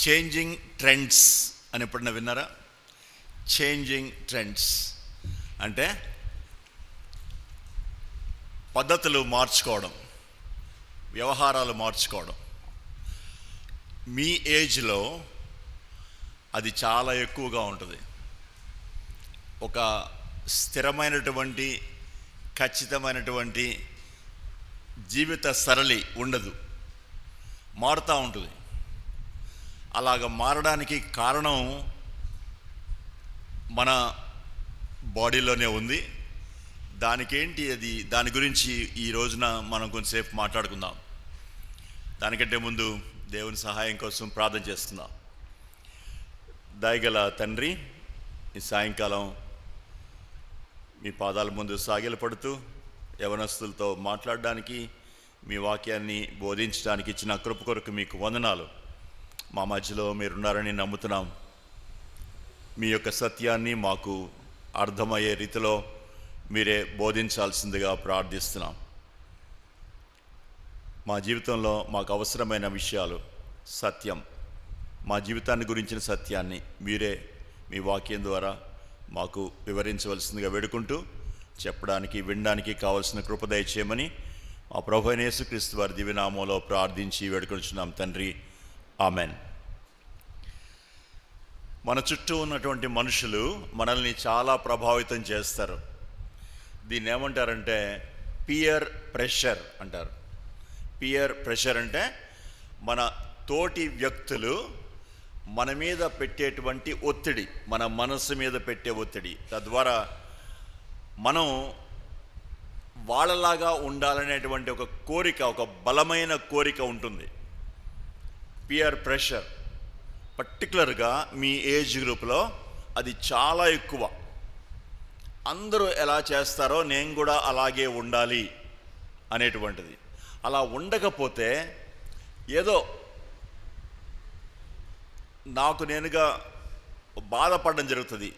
Changing trends అని ఎప్పుడన్నా విన్నారా? చేంజింగ్ ట్రెండ్స్ అంటే పద్ధతులు మార్చుకోవడం, వ్యవహారాలు మార్చుకోవడం. మీ ఏజ్లో అది చాలా ఎక్కువగా ఉంటుంది. ఒక స్థిరమైనటువంటి ఖచ్చితమైనటువంటి జీవిత సరళి ఉండదు, మారుతూ ఉంటుంది. అలాగ మారడానికి కారణం మన బాడీలోనే ఉంది. దానికేంటి అది, దాని గురించి ఈ రోజున మనం కొంచెంసేపు మాట్లాడుకుందాం. దానికంటే ముందు దేవుని సహాయం కోసం ప్రార్థన చేస్తున్నాం. దయగల తండ్రి, ఈ సాయంకాలం మీ పాదాల ముందు సాగిలపడుతూ యవనస్తులతో మాట్లాడడానికి, మీ వాక్యాన్ని బోధించడానికి ఇచ్చిన కృప కొరకు మీకు వందనాలు. మా మధ్యలో మీరున్నారని నమ్ముతున్నాం. మీ యొక్క సత్యాన్ని మాకు అర్థమయ్యే రీతిలో మీరే బోధించాల్సిందిగా ప్రార్థిస్తున్నాం. మా జీవితంలో మాకు అవసరమైన విషయాలు, సత్యం, మా జీవితాన్ని గురించిన సత్యాన్ని మీరే మీ వాక్యం ద్వారా మాకు వివరించవలసిందిగా వేడుకుంటూ, చెప్పడానికి వినడానికి కావలసిన కృప దయచేయమని మా ప్రభువైన యేసుక్రీస్తు వారి దివ్యనామంలో ప్రార్థించి వేడుకొంచున్నాం తండ్రి, ఆమెన్. మన చుట్టూ ఉన్నటువంటి మనుషులు మనల్ని చాలా ప్రభావితం చేస్తారు. దీన్ని ఏమంటారంటే పియర్ ప్రెషర్ అంటారు. పియర్ ప్రెషర్ అంటే మన తోటి వ్యక్తులు మన మీద పెట్టేటువంటి ఒత్తిడి, మన మనసు మీద పెట్టే ఒత్తిడి. తద్వారా మనం వాళ్ళలాగా ఉండాలనేటువంటి ఒక కోరిక, ఒక బలమైన కోరిక ఉంటుంది. పియర్ ప్రెషర్ పర్టికులర్గా మీ ఏజ్ గ్రూప్లో అది చాలా ఎక్కువ. అందరూ ఎలా చేస్తారో నేను కూడా అలాగే ఉండాలి అనేటువంటిది. అలా ఉండకపోతే ఏదో నాకు నేనుగా బాధపడడం జరుగుతుంది.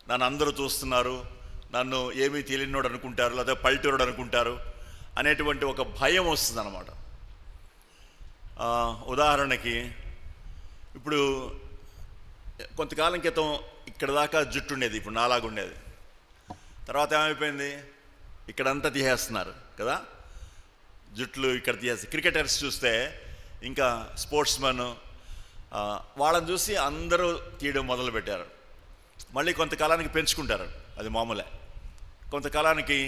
నన్ను అందరూ చూస్తున్నారు, నన్ను ఏమీ తెలియనోడు అనుకుంటారు, లేదా పల్లెటూరుడు అనుకుంటారు అనేటువంటి ఒక భయం వస్తుంది అన్నమాట. ఉదాహరణకి ఇప్పుడు కొంతకాలం క్రితం ఇక్కడ దాకా జుట్టు ఉండేది, ఇప్పుడు నాలాగా ఉండేది. తర్వాత ఏమైపోయింది, ఇక్కడంతా తీసేస్తున్నారు కదా, జుట్లు ఇక్కడ తీసేస్తారు. క్రికెటర్స్ చూస్తే, ఇంకా స్పోర్ట్స్ మెన్, వాళ్ళని చూసి అందరూ తీయడం మొదలుపెట్టారు. మళ్ళీ కొంతకాలానికి పెంచుకుంటారు, అది మామూలే. కొంతకాలానికి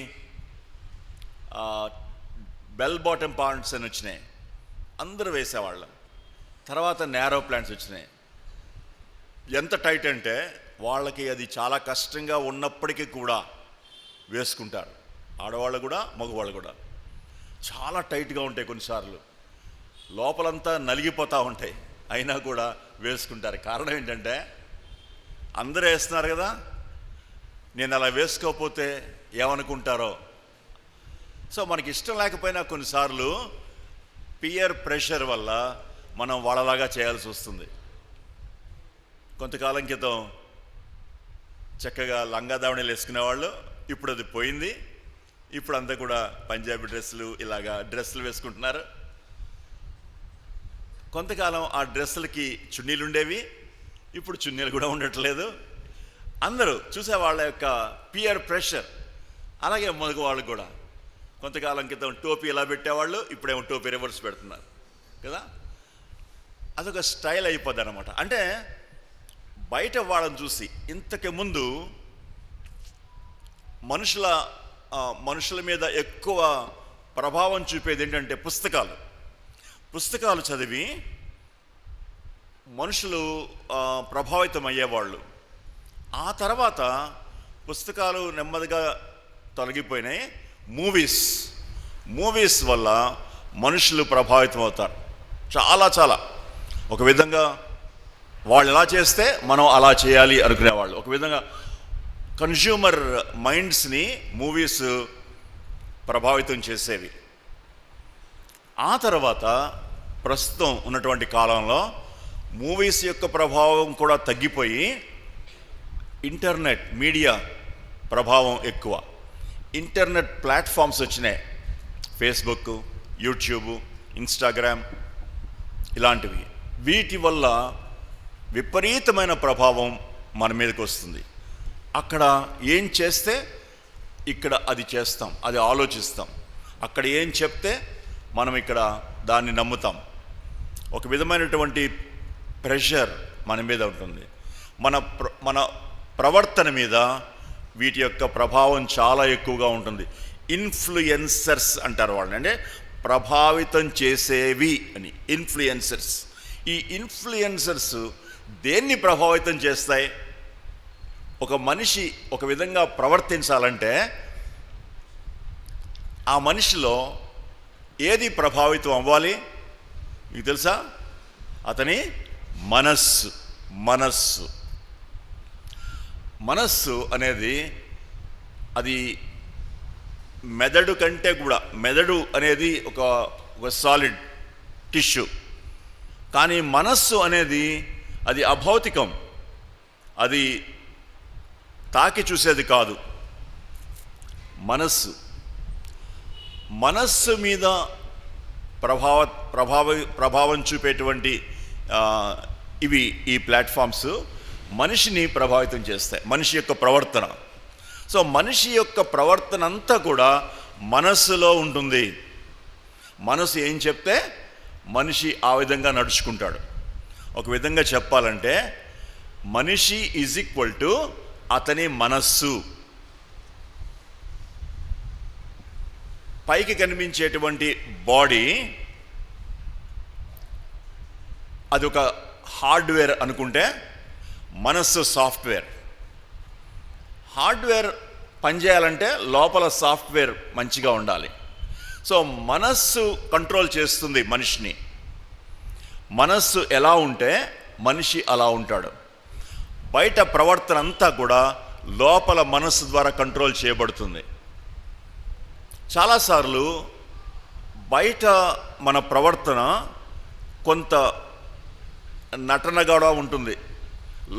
బెల్ బాటమ్ పాయింట్స్ అని వచ్చినాయి, అందరూ వేసేవాళ్ళం. తర్వాత నేరో ప్లాంట్స్ వచ్చినాయి. ఎంత టైట్ అంటే వాళ్ళకి అది చాలా కష్టంగా ఉన్నప్పటికీ కూడా వేసుకుంటారు. ఆడవాళ్ళు కూడా, మగవాళ్ళు కూడా. చాలా టైట్గా ఉంటాయి, కొన్నిసార్లు లోపలంతా నలిగిపోతూ ఉంటాయి, అయినా కూడా వేసుకుంటారు. కారణం ఏంటంటే అందరూ వేస్తున్నారు కదా, నేను అలా వేసుకోకపోతే ఏమనుకుంటారో. సో మనకి ఇష్టం లేకపోయినా కొన్నిసార్లు పియర్ ప్రెషర్ వల్ల మనం వాళ్ళలాగా చేయాల్సి వస్తుంది. కొంతకాలం క్రితం చక్కగా లంగా దావణీలు వేసుకునేవాళ్ళు, ఇప్పుడు అది పోయింది. ఇప్పుడు అంతా కూడా పంజాబీ డ్రెస్సులు, ఇలాగా డ్రెస్సులు వేసుకుంటున్నారు. కొంతకాలం ఆ డ్రెస్సులకి చున్నీలు ఉండేవి, ఇప్పుడు చున్నీలు కూడా ఉండట్లేదు. అందరూ చూసే వాళ్ళ యొక్క పియర్ ప్రెషర్. అలాగే మగవాళ్ళు కూడా కొంతకాలం క్రితం టోపీ ఇలా పెట్టేవాళ్ళు, ఇప్పుడేమో టోపీ రివర్స్ పెడుతున్నారు కదా. అదొక స్టైల్ అయిపోద్ది అనమాట. అంటే బయట వాళ్ళని చూసి, ఇంతకు ముందు మనుషుల మీద ఎక్కువ ప్రభావం చూపేది ఏంటంటే పుస్తకాలు చదివి మనుషులు ప్రభావితం అయ్యేవాళ్ళు. ఆ తర్వాత పుస్తకాలు నెమ్మదిగా తొలగిపోయినాయి. మూవీస్ వల్ల మనుషులు ప్రభావితం అవుతారు. చాలా ఒక విధంగా వాళ్ళు ఎలా చేస్తే మనం అలా చేయాలి అనుకునేవాళ్ళు. ఒక విధంగా కన్జ్యూమర్ మైండ్స్ని మూవీస్ ప్రభావితం చేసేవి. ఆ తర్వాత ప్రస్తుతం ఉన్నటువంటి కాలంలో మూవీస్ యొక్క ప్రభావం కూడా తగ్గిపోయి ఇంటర్నెట్ మీడియా ప్రభావం ఎక్కువ. ఇంటర్నెట్ ప్లాట్ఫామ్స్ వచ్చినాయి, ఫేస్బుక్, యూట్యూబ్, ఇన్స్టాగ్రామ్ ఇలాంటివి. వీటి వల్ల విపరీతమైన ప్రభావం మన మీదకి వస్తుంది. అక్కడ ఏం చేస్తే ఇక్కడ అది చేస్తాం, అది ఆలోచిస్తాం. అక్కడ ఏం చెప్తే మనం ఇక్కడ దాన్ని నమ్ముతాం. ఒక విధమైనటువంటి ప్రెషర్ మన మీద ఉంటుంది. మన ప్రవర్తన మీద వీటి యొక్క ప్రభావం చాలా ఎక్కువగా ఉంటుంది. ఇన్ఫ్లుయెన్సర్స్ అంటారు వాళ్ళని, అంటే ప్రభావితం చేసేవి అని. ఇన్ఫ్లుయెన్సర్స్. ఈ ఇన్ఫ్లుయెన్సర్స్ దేన్ని ప్రభావితం చేస్తాయి? ఒక మనిషి ఒక విధంగా ప్రవర్తించాలంటే ఆ మనిషిలో ఏది ప్రభావితం అవ్వాలి మీకు తెలుసా? అతని మనస్సు. మనస్సు అనేది అది మెదడు కంటే కూడా, మెదడు అనేది ఒక సాలిడ్ టిష్యూ, కానీ మనస్సు అనేది అది అభౌతికం, అది తాకి చూసేది కాదు. మనస్సు మీద ప్రభావం చూపేటువంటి ఈ ప్లాట్ఫామ్స్ మనిషిని ప్రభావితం చేస్తాయి, మనిషి యొక్క ప్రవర్తన. సో మనిషి యొక్క ప్రవర్తన అంతా కూడా మనస్సులో ఉంటుంది. మనసు ఏం చెప్తే మనిషి ఆ విధంగా నడుచుకుంటాడు. ఒక విధంగా చెప్పాలంటే మనిషి ఈజ్ ఈక్వల్ టు అతని మనస్సు. పైకి కనిపించేటువంటి బాడీ అది ఒక హార్డ్వేర్ అనుకుంటే, మనస్సు సాఫ్ట్వేర్. హార్డ్వేర్ పనిచేయాలంటే లోపల సాఫ్ట్వేర్ మంచిగా ఉండాలి. సో మనస్సు కంట్రోల్ చేస్తుంది మనిషిని. మనస్సు ఎలా ఉంటే మనిషి అలా ఉంటాడు. బయట ప్రవర్తన అంతా కూడా లోపల మనస్సు ద్వారా కంట్రోల్ చేయబడుతుంది. చాలాసార్లు బయట మన ప్రవర్తన కొంత నటనగా ఉంటుంది.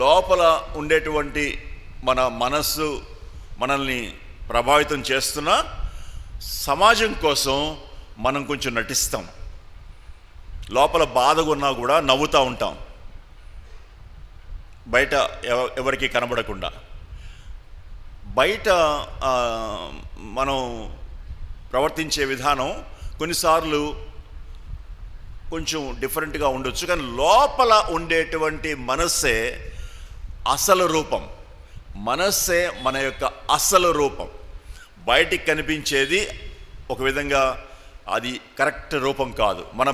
లోపల ఉండేటువంటి మన మనస్సు మనల్ని ప్రభావితం చేస్తున్న సమాజం కోసం మనం కొంచెం నటిస్తాం. లోపల బాధగా ఉన్నా కూడా నవ్వుతూ ఉంటాం, బయట ఎవరికి కనబడకుండా. బయట మనం ప్రవర్తించే విధానం కొన్నిసార్లు కొంచెం డిఫరెంట్గా ఉండొచ్చు, కానీ లోపల ఉండేటువంటి మనస్సే అసలు రూపం. మనస్సే మన యొక్క అసలు రూపం. బయటికి కనిపించేది ఒక విధంగా అది కరెక్ట్ రూపం కాదు. మన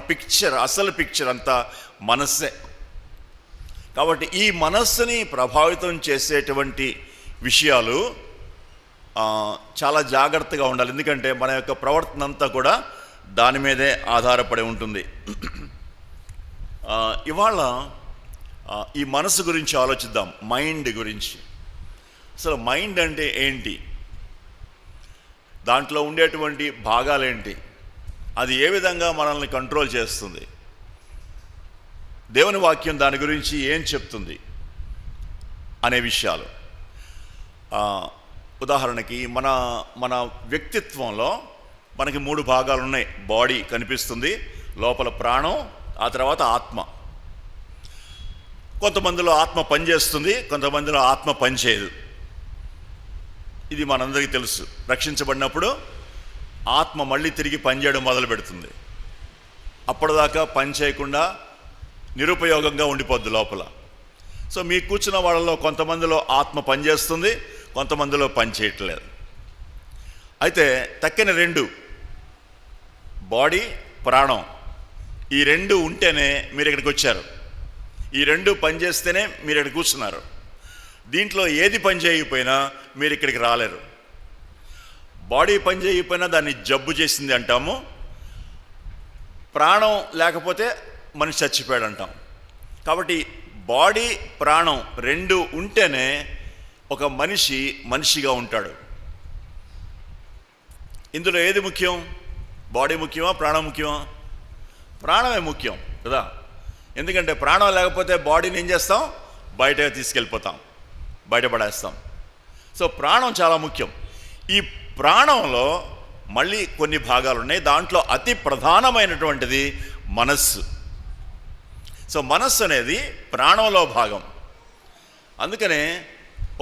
అసలు పిక్చర్ అంతా మనస్సే. కాబట్టి ఈ మనస్సుని ప్రభావితం చేసేటువంటి విషయాలు చాలా జాగ్రత్తగా ఉండాలి. ఎందుకంటే మన యొక్క ప్రవర్తన అంతా కూడా దాని మీదే ఆధారపడి ఉంటుంది. ఇవాళ ఈ మనసు గురించి ఆలోచిద్దాం, మైండ్ గురించి. అసలు మైండ్ అంటే ఏంటి, దాంట్లో ఉండేటువంటి భాగాలేంటి, అది ఏ విధంగా మనల్ని కంట్రోల్ చేస్తుంది, దేవుని వాక్యం దాని గురించి ఏం చెప్తుంది అనే విషయాలు. ఉదాహరణకి మన వ్యక్తిత్వంలో మనకి 3 భాగాలు ఉన్నాయి. బాడీ కనిపిస్తుంది, లోపల ప్రాణం, ఆ తర్వాత ఆత్మ. కొంతమందిలో ఆత్మ పనిచేస్తుంది, కొంతమందిలో ఆత్మ పనిచేయదు. ఇది మనందరికీ తెలుసు. రక్షించబడినప్పుడు ఆత్మ మళ్ళీ తిరిగి పనిచేయడం మొదలు పెడుతుంది. అప్పటిదాకా పని చేయకుండా నిరుపయోగంగా ఉండిపోద్ది లోపల. సో మీ కూర్చున్న వాళ్ళలో కొంతమందిలో ఆత్మ పనిచేస్తుంది, కొంతమందిలో పని చేయట్లేదు. అయితే తక్కిన 2, బాడీ, ప్రాణం, ఈ 2 ఉంటేనే మీరు ఇక్కడికి వచ్చారు. ఈ 2 పనిచేస్తేనే మీరు ఇక్కడ కూర్చున్నారు. దీంట్లో ఏది పని చేయకపోయినా మీరు ఇక్కడికి రాలేరు. బాడీ పని చేయకపోయినా దాన్ని జబ్బు చేసింది అంటాము. ప్రాణం లేకపోతే మనిషి చచ్చిపోయాడు అంటాం. కాబట్టి బాడీ, ప్రాణం 2 ఉంటేనే ఒక మనిషిగా ఉంటాడు. ఇందులో ఏది ముఖ్యం? బాడీ ముఖ్యమా, ప్రాణం ముఖ్యమా? ప్రాణమే ముఖ్యం కదా. ఎందుకంటే ప్రాణం లేకపోతే బాడీని ఏం చేస్తాం? బయట తీసుకెళ్ళిపోతాం, బయటపడేస్తాం. సో ప్రాణం చాలా ముఖ్యం. ఈ ప్రాణంలో మళ్ళీ కొన్ని భాగాలు ఉన్నాయి. దాంట్లో అతి ప్రధానమైనటువంటిది మనస్సు. సో మనస్సు అనేది ప్రాణంలో భాగం. అందుకనే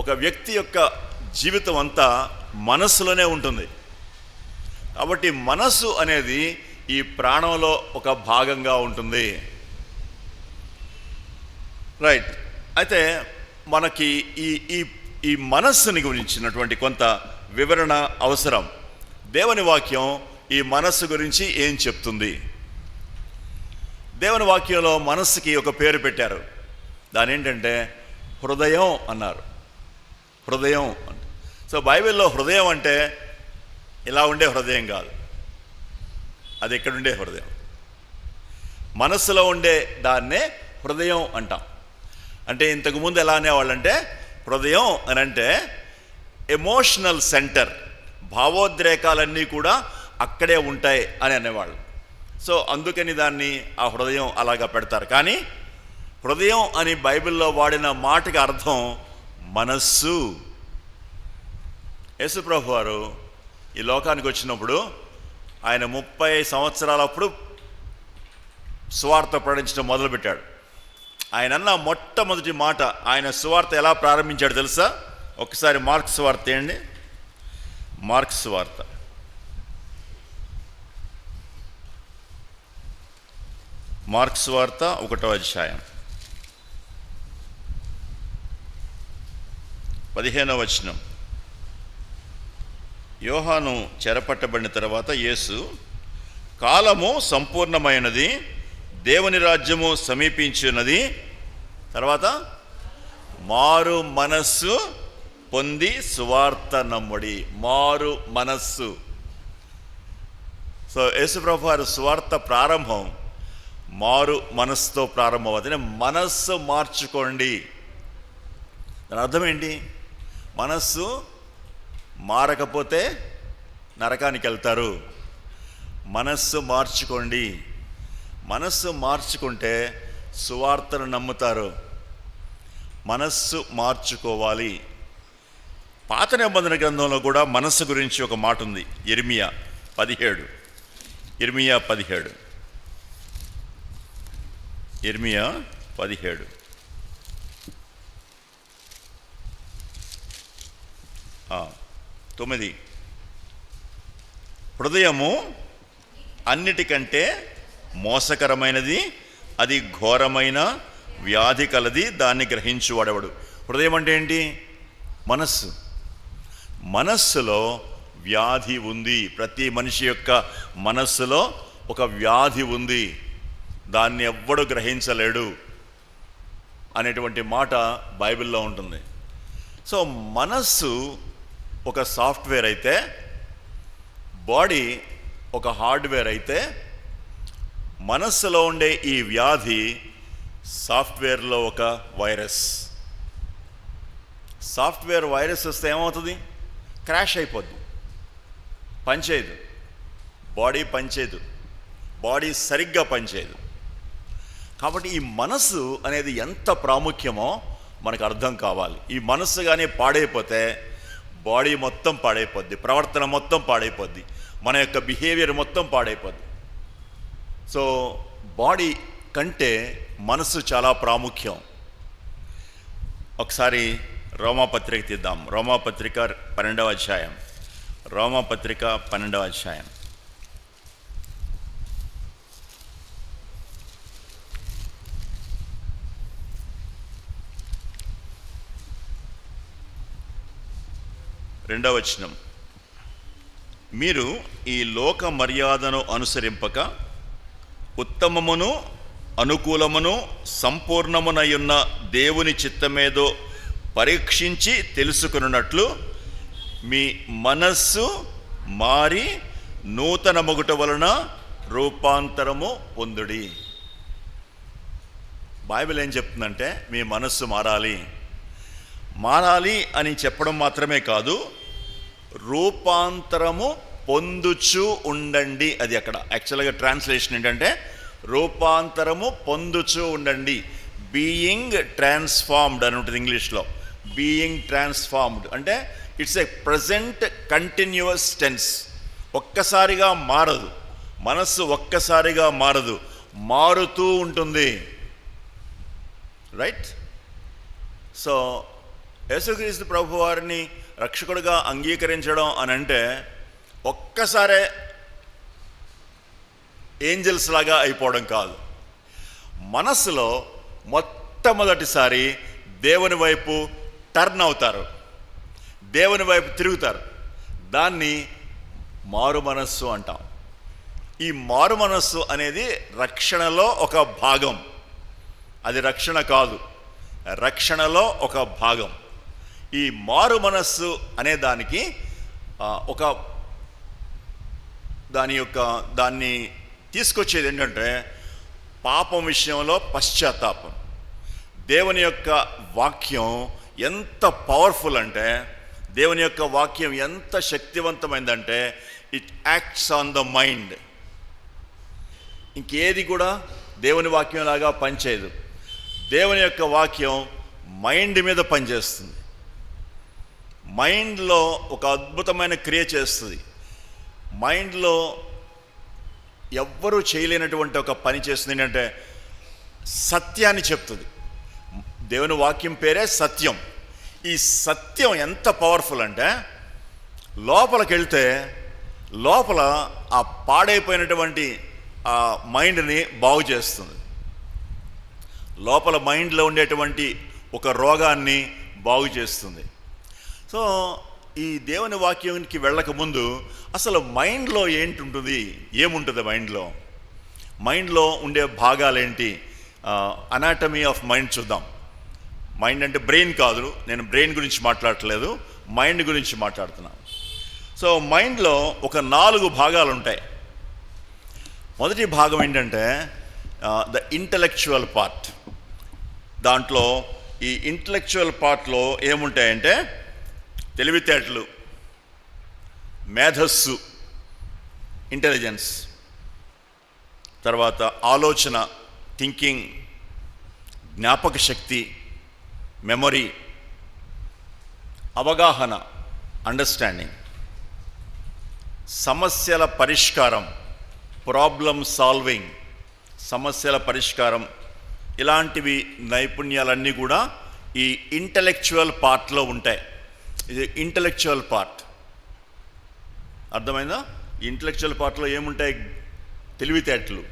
ఒక వ్యక్తి యొక్క జీవితం అంతా మనస్సులోనే ఉంటుంది. కాబట్టి మనస్సు అనేది ఈ ప్రాణంలో ఒక భాగంగా ఉంటుంది. రైట్. అయితే మనకి ఈ ఈ ఈ మనస్సుని గురించినటువంటి కొంత వివరణ అవసరం. దేవుని వాక్యం ఈ మనస్సు గురించి ఏం చెప్తుంది? దేవుని వాక్యంలో మనస్సుకి ఒక పేరు పెట్టారు. దాని ఏంటంటే హృదయం అన్నారు. హృదయం అంటే, సో బైబిల్లో హృదయం అంటే ఇలా ఉండే హృదయం కాదు, అది ఎక్కడుండే హృదయం. మనస్సులో ఉండే దాన్నే హృదయం అంటాం. అంటే ఇంతకుముందు ఎలా అనేవాళ్ళంటే హృదయం అని అంటే ఎమోషనల్ సెంటర్, భావోద్రేకాలన్నీ కూడా అక్కడే ఉంటాయి అని అనేవాళ్ళు. సో అందుకని దాన్ని ఆ హృదయం అలాగా పెడతారు. కానీ హృదయం అని బైబిల్లో వాడిన మాటకి అర్థం మనస్సు. యేసుప్రభు వారు ఈ లోకానికి వచ్చినప్పుడు ఆయన 30 సంవత్సరాలప్పుడు సువార్త ప్రకటించడం మొదలుపెట్టాడు. ఆయన అన్న మొట్టమొదటి మాట, ఆయన సువార్త ఎలా ప్రారంభించాడు తెలుసా? ఒకసారి మార్క్స్ సువార్త ఏంటి, మార్క్స్ సువార్త మార్క్స్ సువార్త 1వ అధ్యాయం 15వ వచనం. యోహాను చెరపట్టబడిన తర్వాత యేసు, కాలము సంపూర్ణమైనది, దేవుని రాజ్యము సమీపించున్నది, తర్వాత మారు మనస్సు పొంది సువార్త నమ్ముడి. మారు మనస్సు. సో యేసుప్రభు వారి సువార్త ప్రారంభం మారు మనస్సుతో ప్రారంభం అవుతుంది. మనస్సు మార్చుకోండి. దాని అర్థం ఏంటి? మనస్సు మారకపోతే నరకానికి వెళ్తారు. మనస్సు మార్చుకోండి. మనస్సు మార్చుకుంటే సువార్తను నమ్ముతారు. మనస్సు మార్చుకోవాలి. పాత నిబంధన గ్రంథంలో కూడా మనస్సు గురించి ఒక మాట ఉంది. ఇర్మియా 17 9. హృదయము అన్నిటికంటే మోసకరమైనది, అది ఘోరమైన వ్యాధి కలది, దాన్ని గ్రహించువాడెవడు. హృదయం అంటే ఏంటి? మనస్సు. మనస్సులో వ్యాధి ఉంది. ప్రతి మనిషి యొక్క మనస్సులో ఒక వ్యాధి ఉంది, దాన్ని ఎవ్వడు గ్రహించలేడు అనేటువంటి మాట బైబిల్లో ఉంటుంది. సో మనస్సు ఒక సాఫ్ట్వేర్ అయితే, బాడీ ఒక హార్డ్వేర్ అయితే, మనస్సులో ఉండే ఈ వ్యాధి సాఫ్ట్వేర్లో ఒక వైరస్. సాఫ్ట్వేర్ వైరస్ వస్తే ఏమవుతుంది? క్రాష్ అయిపోద్ది, పనిచేయదు, బాడీ పనిచేయదు, బాడీ సరిగ్గా పనిచేయదు. కాబట్టి ఈ మనస్సు అనేది ఎంత ప్రాముఖ్యమో మనకు అర్థం కావాలి. ఈ మనస్సు కానీ పాడైపోతే బాడీ మొత్తం పాడైపోద్ది, ప్రవర్తన మొత్తం పాడైపోద్ది, మన యొక్క బిహేవియర్ మొత్తం పాడైపోద్ది. సో బాడీ కంటే మనస్సు చాలా ప్రాముఖ్యం. ఒకసారి రోమాపత్రిక తీద్దాం. రోమాపత్రిక 12వ అధ్యాయం. రోమాపత్రిక 12వ అధ్యాయం. రెండవ వచనం. మీరు ఈ లోక మర్యాదను అనుసరింపక ఉత్తమమును అనుకూలమును సంపూర్ణమునయున్న దేవుని చిత్తమేదో పరీక్షించి తెలుసుకున్నట్లు మీ మనస్సు మారి నూతన మొగుట వలన రూపాంతరము పొందుడి. బైబిల్ ఏం చెప్తుందంటే మీ మనస్సు మారాలి. మారాలి అని చెప్పడం మాత్రమే కాదు, రూపాంతరము పొందుచు ఉండండి. అది అక్కడ యాక్చువల్గా ట్రాన్స్లేషన్ ఏంటంటే రూపాంతరము పొందుచు ఉండండి. బీయింగ్ ట్రాన్స్ఫార్మ్డ్ అని ఉంటుంది ఇంగ్లీష్లో. బీయింగ్ ట్రాన్స్ఫార్మ్డ్ అంటే it's a present continuous tense. ఒక్కసారిగా మారదు మనస్సు, ఒక్కసారిగా మారదు, మారుతూ ఉంటుంది. రైట్. సో యేసుక్రీస్తు ప్రభు వారిని రక్షకుడిగా అంగీకరించడం అని అంటే ఒక్కసారే ఏంజల్స్ లాగా అయిపోవడం కాదు. మనస్సులో మొట్టమొదటిసారి దేవుని వైపు టర్న్ అవుతారు, దేవుని వైపు తిరుగుతారు. దాన్ని మారు మనస్సు అంటాం. ఈ మారు మనస్సు అనేది రక్షణలో ఒక భాగం. అది రక్షణ కాదు, రక్షణలో ఒక భాగం. ఈ మారు మనస్సు అనే దానికి దాన్ని తీసుకొచ్చేది ఏంటంటే పాపం విషయంలో పశ్చాత్తాపం. దేవుని యొక్క వాక్యం ఎంత పవర్ఫుల్ అంటే, దేవుని యొక్క వాక్యం ఎంత శక్తివంతమైందంటే it acts on the mind. ఇంకేది కూడా దేవుని వాక్యం లాగా పనిచేయదు. దేవుని యొక్క వాక్యం మైండ్ మీద పనిచేస్తుంది. మైండ్లో ఒక అద్భుతమైన క్రియ చేస్తుంది. మైండ్లో ఎవ్వరూ చేయలేనటువంటి ఒక పని చేస్తుంది. ఏంటంటే సత్యాన్ని చెప్తుంది. దేవుని వాక్యం పేరే సత్యం. ఈ సత్యం ఎంత పవర్ఫుల్ అంటే లోపలికి వెళ్తే లోపల ఆ పాడైపోయినటువంటి ఆ మైండ్ని బాగు చేస్తుంది. లోపల మైండ్లో ఉండేటువంటి ఒక రోగాన్ని బాగు చేస్తుంది. సో ఈ దేవుని వాక్యానికి వెళ్ళక ముందు అసలు మైండ్లో ఏంటి ఉంటుంది, ఏముంటుంది మైండ్లో ఉండే భాగాలేంటి, అనాటమీ ఆఫ్ మైండ్ చూద్దాం. మైండ్ అంటే బ్రెయిన్ కాదు, నేను బ్రెయిన్ గురించి మాట్లాడట్లేదు, మైండ్ గురించి మాట్లాడుతున్నాను. సో మైండ్లో ఒక 4 భాగాలు ఉంటాయి. మొదటి భాగం ఏంటంటే ద ఇంటలెక్చువల్ పార్ట్. దాంట్లో ఈ ఇంటలెక్చువల్ పార్ట్లో ఏముంటాయంటే తెలివితేటలు, మేధస్సు, ఇంటెలిజెన్స్, తర్వాత ఆలోచన, థింకింగ్, జ్ఞాపక శక్తి, మెమొరీ, అవగాహన, అండర్స్టాండింగ్, సమస్యల పరిష్కారం, ప్రాబ్లమ్ సాల్వింగ్, సమస్యల పరిష్కారం, ఇలాంటివి నైపుణ్యాలన్నీ కూడా ఈ ఇంటలెక్చువల్ పార్ట్లో ఉంటాయి. ఇది ఇంటలెక్చువల్ పార్ట్. అర్థమైందా? ఇంటలెక్చువల్ పార్ట్లో ఏముంటాయి? తెలివితేటలు,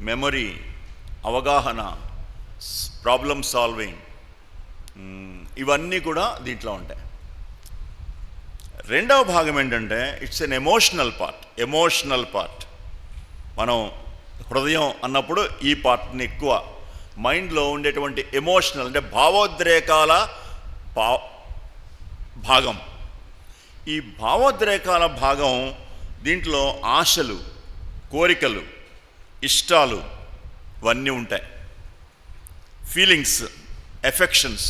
మెమొరీ, అవగాహన, ప్రాబ్లమ్ సాల్వింగ్, ఇవన్నీ కూడా దీంట్లో ఉంటాయి. రెండవ భాగం ఏంటంటే ఇట్స్ ఎన్ ఎమోషనల్ పార్ట్. మనం హృదయం అన్నప్పుడు ఈ పార్ట్ని ఎక్కువ, మైండ్లో ఉండేటువంటి ఎమోషనల్ అంటే భావోద్రేకాల భాగం. ఈ భావోద్రేకాల భాగం దీంట్లో ఆశలు, కోరికలు, ఇష్టాలు ఇవన్నీ ఉంటాయి. ఫీలింగ్స్, ఎఫెక్షన్స్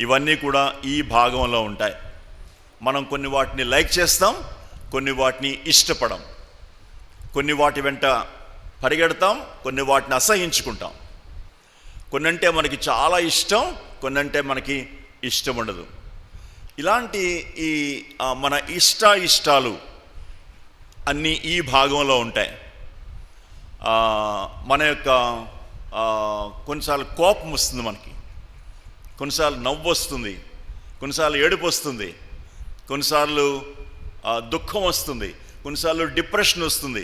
ఇవన్నీ కూడా ఈ భాగంలో ఉంటాయి. మనం కొన్ని వాటిని లైక్ చేస్తాం, కొన్ని వాటిని ఇష్టపడం, కొన్ని వాటి వెంట పరిగెడతాం, కొన్ని వాటిని అసహించుకుంటాం. కొన్ని అంటే మనకి చాలా ఇష్టం, కొన్ని అంటే మనకి ఇష్టం ఉండదు. ఇలాంటి ఈ మన ఇష్టాలు అన్నీ ఈ భాగంలో ఉంటాయి. మన యొక్క కొన్నిసార్లు కోపం వస్తుంది మనకి, కొన్నిసార్లు నవ్వు వస్తుంది, కొన్నిసార్లు ఏడుపు వస్తుంది, కొన్నిసార్లు దుఃఖం వస్తుంది, కొన్నిసార్లు డిప్రెషన్ వస్తుంది.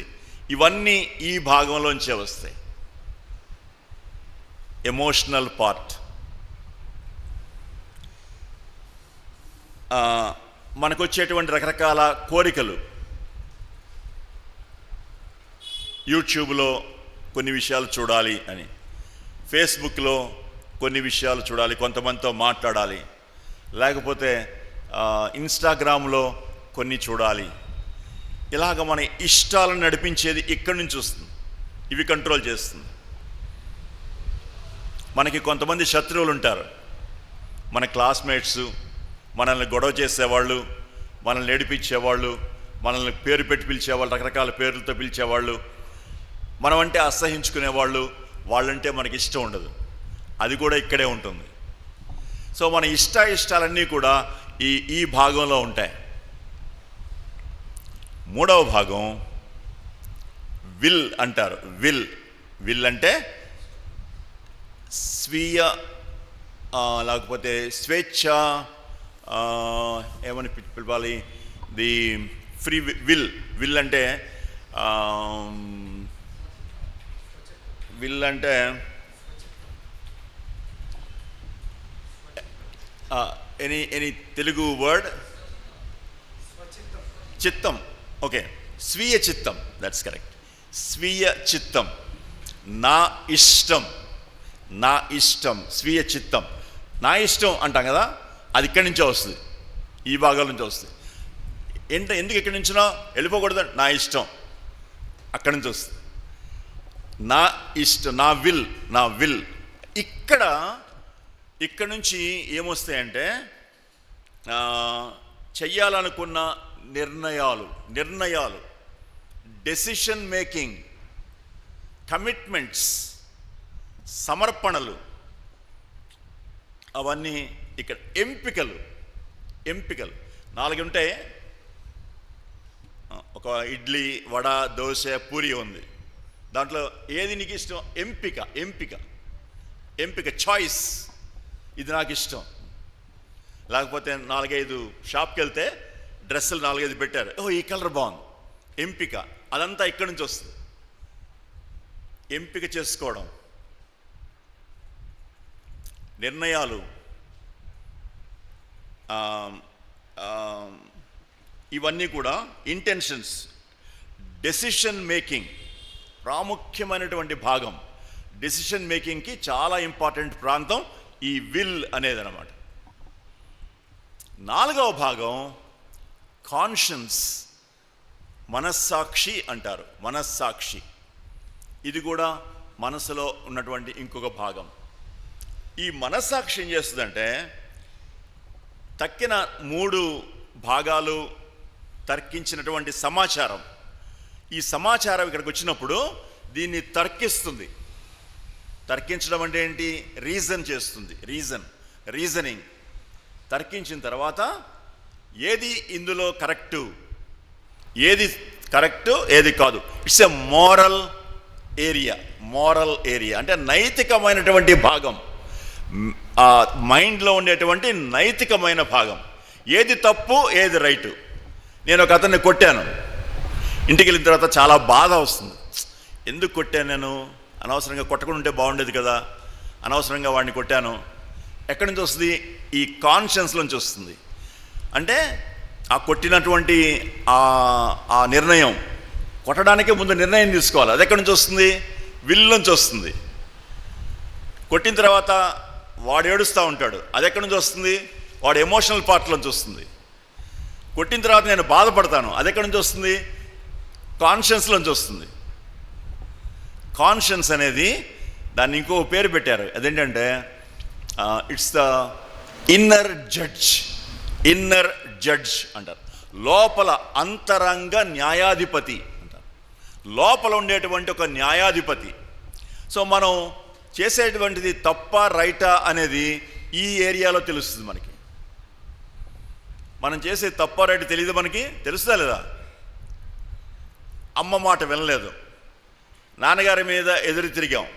ఇవన్నీ ఈ భాగంలోంచే వస్తాయి. Emotional part. మనకు వచ్చేటువంటి రకరకాల కోరికలు, యూట్యూబ్లో కొన్ని విషయాలు చూడాలి అని, ఫేస్బుక్లో కొన్ని విషయాలు చూడాలి, కొంతమందితో మాట్లాడాలి, లేకపోతే ఇన్స్టాగ్రామ్లో కొన్ని చూడాలి. ఇలాగ మన ఇష్టాలను నడిపించేది ఇక్కడి నుంచి వస్తుంది. ఇవి కంట్రోల్ చేస్తుంది. మనకి కొంతమంది శత్రువులు ఉంటారు. మన క్లాస్మేట్స్, మనల్ని గొడవ చేసేవాళ్ళు, మనల్ని ఏడిపించేవాళ్ళు, మనల్ని పేరు పెట్టి పిలిచేవాళ్ళు, రకరకాల పేర్లతో పిలిచేవాళ్ళు, మనమంటే అసహించుకునేవాళ్ళు, వాళ్ళంటే మనకి ఇష్టం ఉండదు. అది కూడా ఇక్కడే ఉంటుంది. సో మన ఇష్టాలన్నీ కూడా ఈ భాగంలో ఉంటాయి. మూడవ భాగం విల్ అంటారు. విల్ అంటే స్వీయ లేకపోతే స్వేచ్ఛ, ఏమని పిలవాలి, ది ఫ్రీ విల్ అంటే ఎనీ తెలుగు వర్డ్? చిత్తం. ఓకే, స్వీయ చిత్తం, దట్స్ కరెక్ట్. స్వీయ చిత్తం, నా ఇష్టం, నా ఇష్టం, స్వీయ చిత్తం. నా ఇష్టం అంటాం కదా, అది ఇక్కడి నుంచో వస్తుంది, ఈ భాగాల నుంచి వస్తుంది. ఎందుకు ఇక్కడి నుంచినా వెళ్ళిపోకూడదు, నా ఇష్టం అక్కడి నుంచి వస్తుంది. నా ఇష్టం, నా విల్. ఇక్కడ నుంచి ఏమొస్తాయంటే చెయ్యాలనుకున్న నిర్ణయాలు, డెసిషన్ మేకింగ్, కమిట్మెంట్స్, సమర్పణలు, అవన్నీ ఇక్కడ. ఎంపికలు 4 ఉంటాయి. ఒక ఇడ్లీ, వడ, దోశ, పూరి ఉంది. దాంట్లో ఏది నీకు ఇష్టం? ఎంపిక, చాయిస్. ఇది నాకు ఇష్టం. లేకపోతే 4-5 షాప్కి వెళ్తే డ్రెస్సులు 4-5 పెట్టారు, ఈ కలర్ బాగుంది, ఎంపిక. అదంతా ఇక్కడి నుంచి వస్తుంది. ఎంపిక చేసుకోవడం, నిర్ణయాలు, ఇవన్నీ కూడా ఇంటెన్షన్స్. డెసిషన్ మేకింగ్ ప్రాముఖ్యమైనటువంటి భాగం. డెసిషన్ మేకింగ్కి చాలా ఇంపార్టెంట్ ప్రాంతం ఈ విల్ అనేది అన్నమాట. 4వ భాగం కాన్షియన్స్, మనస్సాక్షి అంటారు. మనస్సాక్షి ఇది కూడా మనసులో ఉన్నటువంటి ఇంకొక భాగం. ఈ మనస్సాక్షి ఏం చేస్తుందంటే, తక్కిన 3 భాగాలు తర్కించినటువంటి సమాచారం, ఈ సమాచారం ఇక్కడికి వచ్చినప్పుడు దీన్ని తర్కిస్తుంది. తర్కించడం అంటే ఏంటి? రీజన్ చేస్తుంది. రీజనింగ్. తర్కించిన తర్వాత ఏది ఇందులో కరెక్టు, ఏది కాదు, ఇట్స్ ఎ మోరల్ ఏరియా. అంటే నైతికమైనటువంటి భాగం, మైండ్లో ఉండేటువంటి నైతికమైన భాగం. ఏది తప్పు, ఏది రైటు. నేను ఒక అతన్ని కొట్టాను, ఇంటికి వెళ్ళిన తర్వాత చాలా బాధ వస్తుంది. ఎందుకు కొట్టాను నేను? అనవసరంగా కొట్టకుండా ఉంటే బాగుండేది కదా, అనవసరంగా వాడిని కొట్టాను. ఎక్కడి నుంచి వస్తుంది? ఈ కాన్షియన్స్లోంచి వస్తుంది. అంటే ఆ కొట్టినటువంటి ఆ నిర్ణయం, కొట్టడానికే ముందు నిర్ణయం తీసుకోవాలి. అది ఎక్కడి నుంచి వస్తుంది? విల్లోంచి వస్తుంది. కొట్టిన తర్వాత వాడు ఏడుస్తూ ఉంటాడు, అది ఎక్కడి నుంచి వస్తుంది? వాడు ఎమోషనల్ పార్ట్లోంచి వస్తుంది. కొట్టిన తర్వాత నేను బాధపడతాను, అది ఎక్కడి నుంచి వస్తుంది? కాన్షియన్స్లోంచి వస్తుంది. కాన్షియన్స్ అనేది దాన్ని ఇంకో పేరు పెట్టారు, అదేంటంటే ఇట్స్ ద ఇన్నర్ జడ్జ్ అంటారు. లోపల అంతరంగ న్యాయాధిపతి అంటారు. లోపల ఉండేటువంటి ఒక న్యాయాధిపతి. సో మనం చేసేటువంటిది తప్ప రైటా అనేది ఈ ఏరియాలో తెలుస్తుంది మనకి. మనం చేసే తప్ప రైట్ తెలియదు, మనకి తెలుస్తుందా లేదా? అమ్మ మాట వినలేదు, నాన్నగారి మీద ఎదురు తిరిగాం,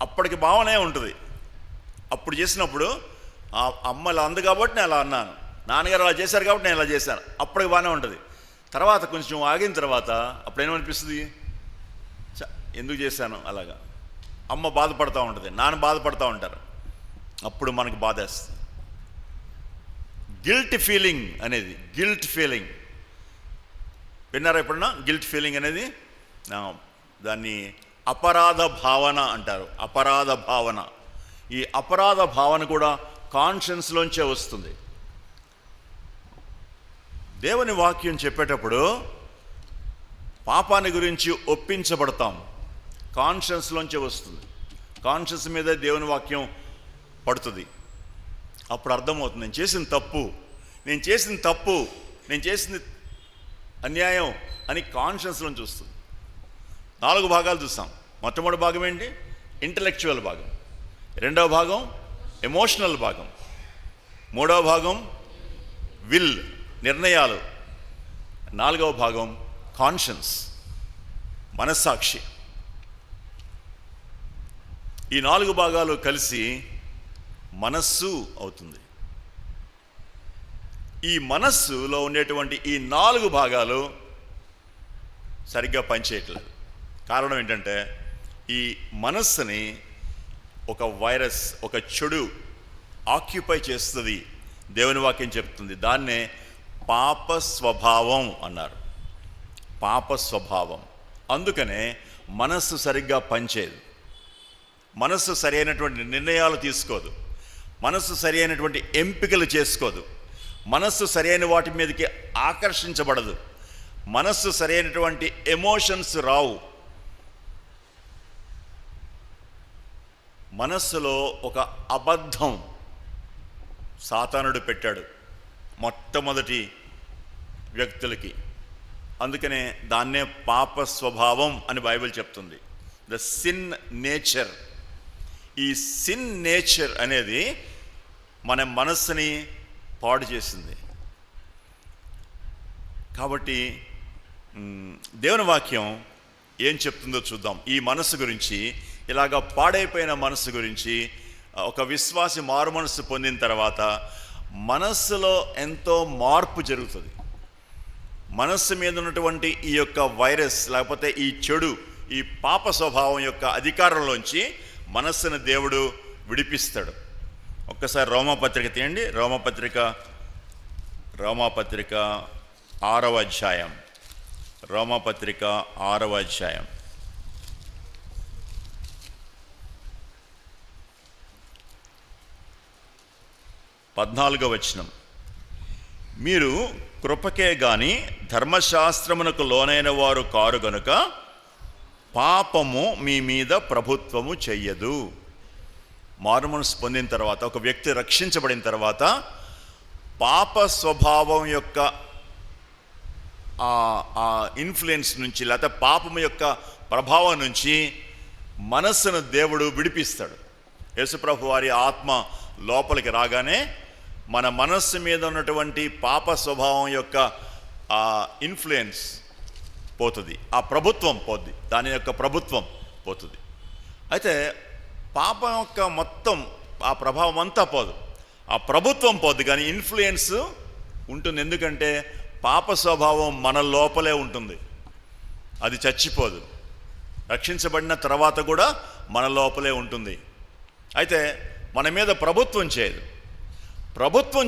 అప్పటికి భావనే ఉంటుంది. అప్పుడు చేసినప్పుడు అమ్మ ఇలా అంది కాబట్టి నేను అలా అన్నాను, నాన్నగారు అలా చేశారు కాబట్టి నేను ఇలా చేశాను, అప్పటికి బాగానే ఉంటుంది. తర్వాత కొంచెం ఆగిన తర్వాత అప్పుడు ఏమనిపిస్తుంది? ఎందుకు చేశాను అలాగా? అమ్మ బాధపడుతూ ఉంటుంది, నాన్న బాధపడుతూ ఉంటారు, అప్పుడు మనకు బాధేస్తుంది. గిల్ట్ ఫీలింగ్ విన్నారా ఎప్పుడన్నా? గిల్ట్ ఫీలింగ్ అనేది దాన్ని అపరాధ భావన అంటారు. అపరాధ భావన. ఈ అపరాధ భావన కూడా కాన్షియన్స్లోంచే వస్తుంది. దేవుని వాక్యం చెప్పేటప్పుడు పాపాన్ని గురించి ఒప్పించబడతాం, కాన్షియన్స్లోంచే వస్తుంది. కాన్షియన్స్ మీద దేవుని వాక్యం పడుతుంది. అప్పుడు అర్థమవుతుంది, నేను చేసిన తప్పు, నేను చేసింది అన్యాయం అని కాన్షియన్స్లోంచి వస్తుంది. 4 భాగాలు చూస్తాం. మొట్టమొదటి భాగం ఏంటి? ఇంటలెక్చువల్ భాగం. 2వ భాగం ఎమోషనల్ భాగం. 3వ భాగం విల్, నిర్ణయాలు. 4వ భాగం కాన్షియన్స్, మనస్సాక్షి. ఈ 4 భాగాలు కలిసి మనస్సు అవుతుంది. ఈ మనస్సులో ఉండేటువంటి ఈ 4 భాగాలు సరిగ్గా పనిచేయట్లేదు. కారణం ఏంటంటే ఈ మనస్సుని ఒక వైరస్, ఒక చెడు ఆక్యుపై చేస్తుంది. దేవుని వాక్యం చెప్తుంది. దాన్నే పాప స్వభావం అన్నారు. పాప స్వభావం. అందుకనే మనస్సు సరిగ్గా పనిచేయదు. మనస్సు సరి అయినటువంటి నిర్ణయాలు తీసుకోదు. మనస్సు సరి అయినటువంటి ఎంపికలు చేసుకోదు. మనస్సు సరి అయిన వాటి మీదకి ఆకర్షించబడదు. మనస్సు సరి అయినటువంటి ఎమోషన్స్ రావు. మనస్సులో ఒక అబద్ధం సాతానుడు పెట్టాడు మొట్టమొదటి వ్యక్తులకి. అందుకనే దాన్నే పాప స్వభావం అని బైబిల్ చెప్తుంది. The sin nature. ఈ సిన్ నేచర్ అనేది మన మనస్సుని పాడు చేసింది. కాబట్టి దేవుని వాక్యం ఏం చెప్తుందో చూద్దాం. ఈ మనస్సు గురించి, ఇలాగ పాడైపోయిన మనస్సు గురించి. ఒక విశ్వాసి మారు మనస్సు పొందిన తర్వాత మనస్సులో ఎంతో మార్పు జరుగుతుంది. మనస్సు మీద ఉన్నటువంటి ఈ యొక్క వైరస్, లేకపోతే ఈ చెడు, ఈ పాప స్వభావం యొక్క అధికారంలోంచి మనస్సును దేవుడు విడిపిస్తాడు. ఒక్కసారి రోమాపత్రిక తీయండి. రోమాపత్రిక 6వ అధ్యాయం. రోమాపత్రిక 6వ అధ్యాయం 14వ వచనం. మీరు కృపకే గాని ధర్మశాస్త్రమునకు లోనైన వారు కారు గనుక పాపము మీ మీద ప్రభుత్వము చెయ్యదు. మారుమనసు పొందిన తర్వాత, ఒక వ్యక్తి రక్షించబడిన తర్వాత పాప స్వభావం యొక్క ఆ ఇన్ఫ్లుయెన్స్ నుంచి, లేకపోతే పాపము యొక్క ప్రభావం నుంచి మనస్సును దేవుడు విడిపిస్తాడు. యేసుప్రభు వారి ఆత్మ లోపలికి రాగానే మన మనస్సు మీద ఉన్నటువంటి పాప స్వభావం యొక్క ఆ ఇన్ఫ్లుయెన్స్ పోతుంది, ఆ ప్రభుత్వం పోద్ది, దాని యొక్క ప్రభుత్వం పోతుంది. అయితే పాపం యొక్క మొత్తం ఆ ప్రభావం అంతా పోదు, ఆ ప్రభుత్వం పోద్ది, కానీ ఇన్ఫ్లుయెన్స్ ఉంటుంది. ఎందుకంటే పాప స్వభావం మన లోపలే ఉంటుంది, అది చచ్చిపోదు. రక్షించబడిన తర్వాత కూడా మన లోపలే ఉంటుంది. అయితే మన మీద ప్రభుత్వం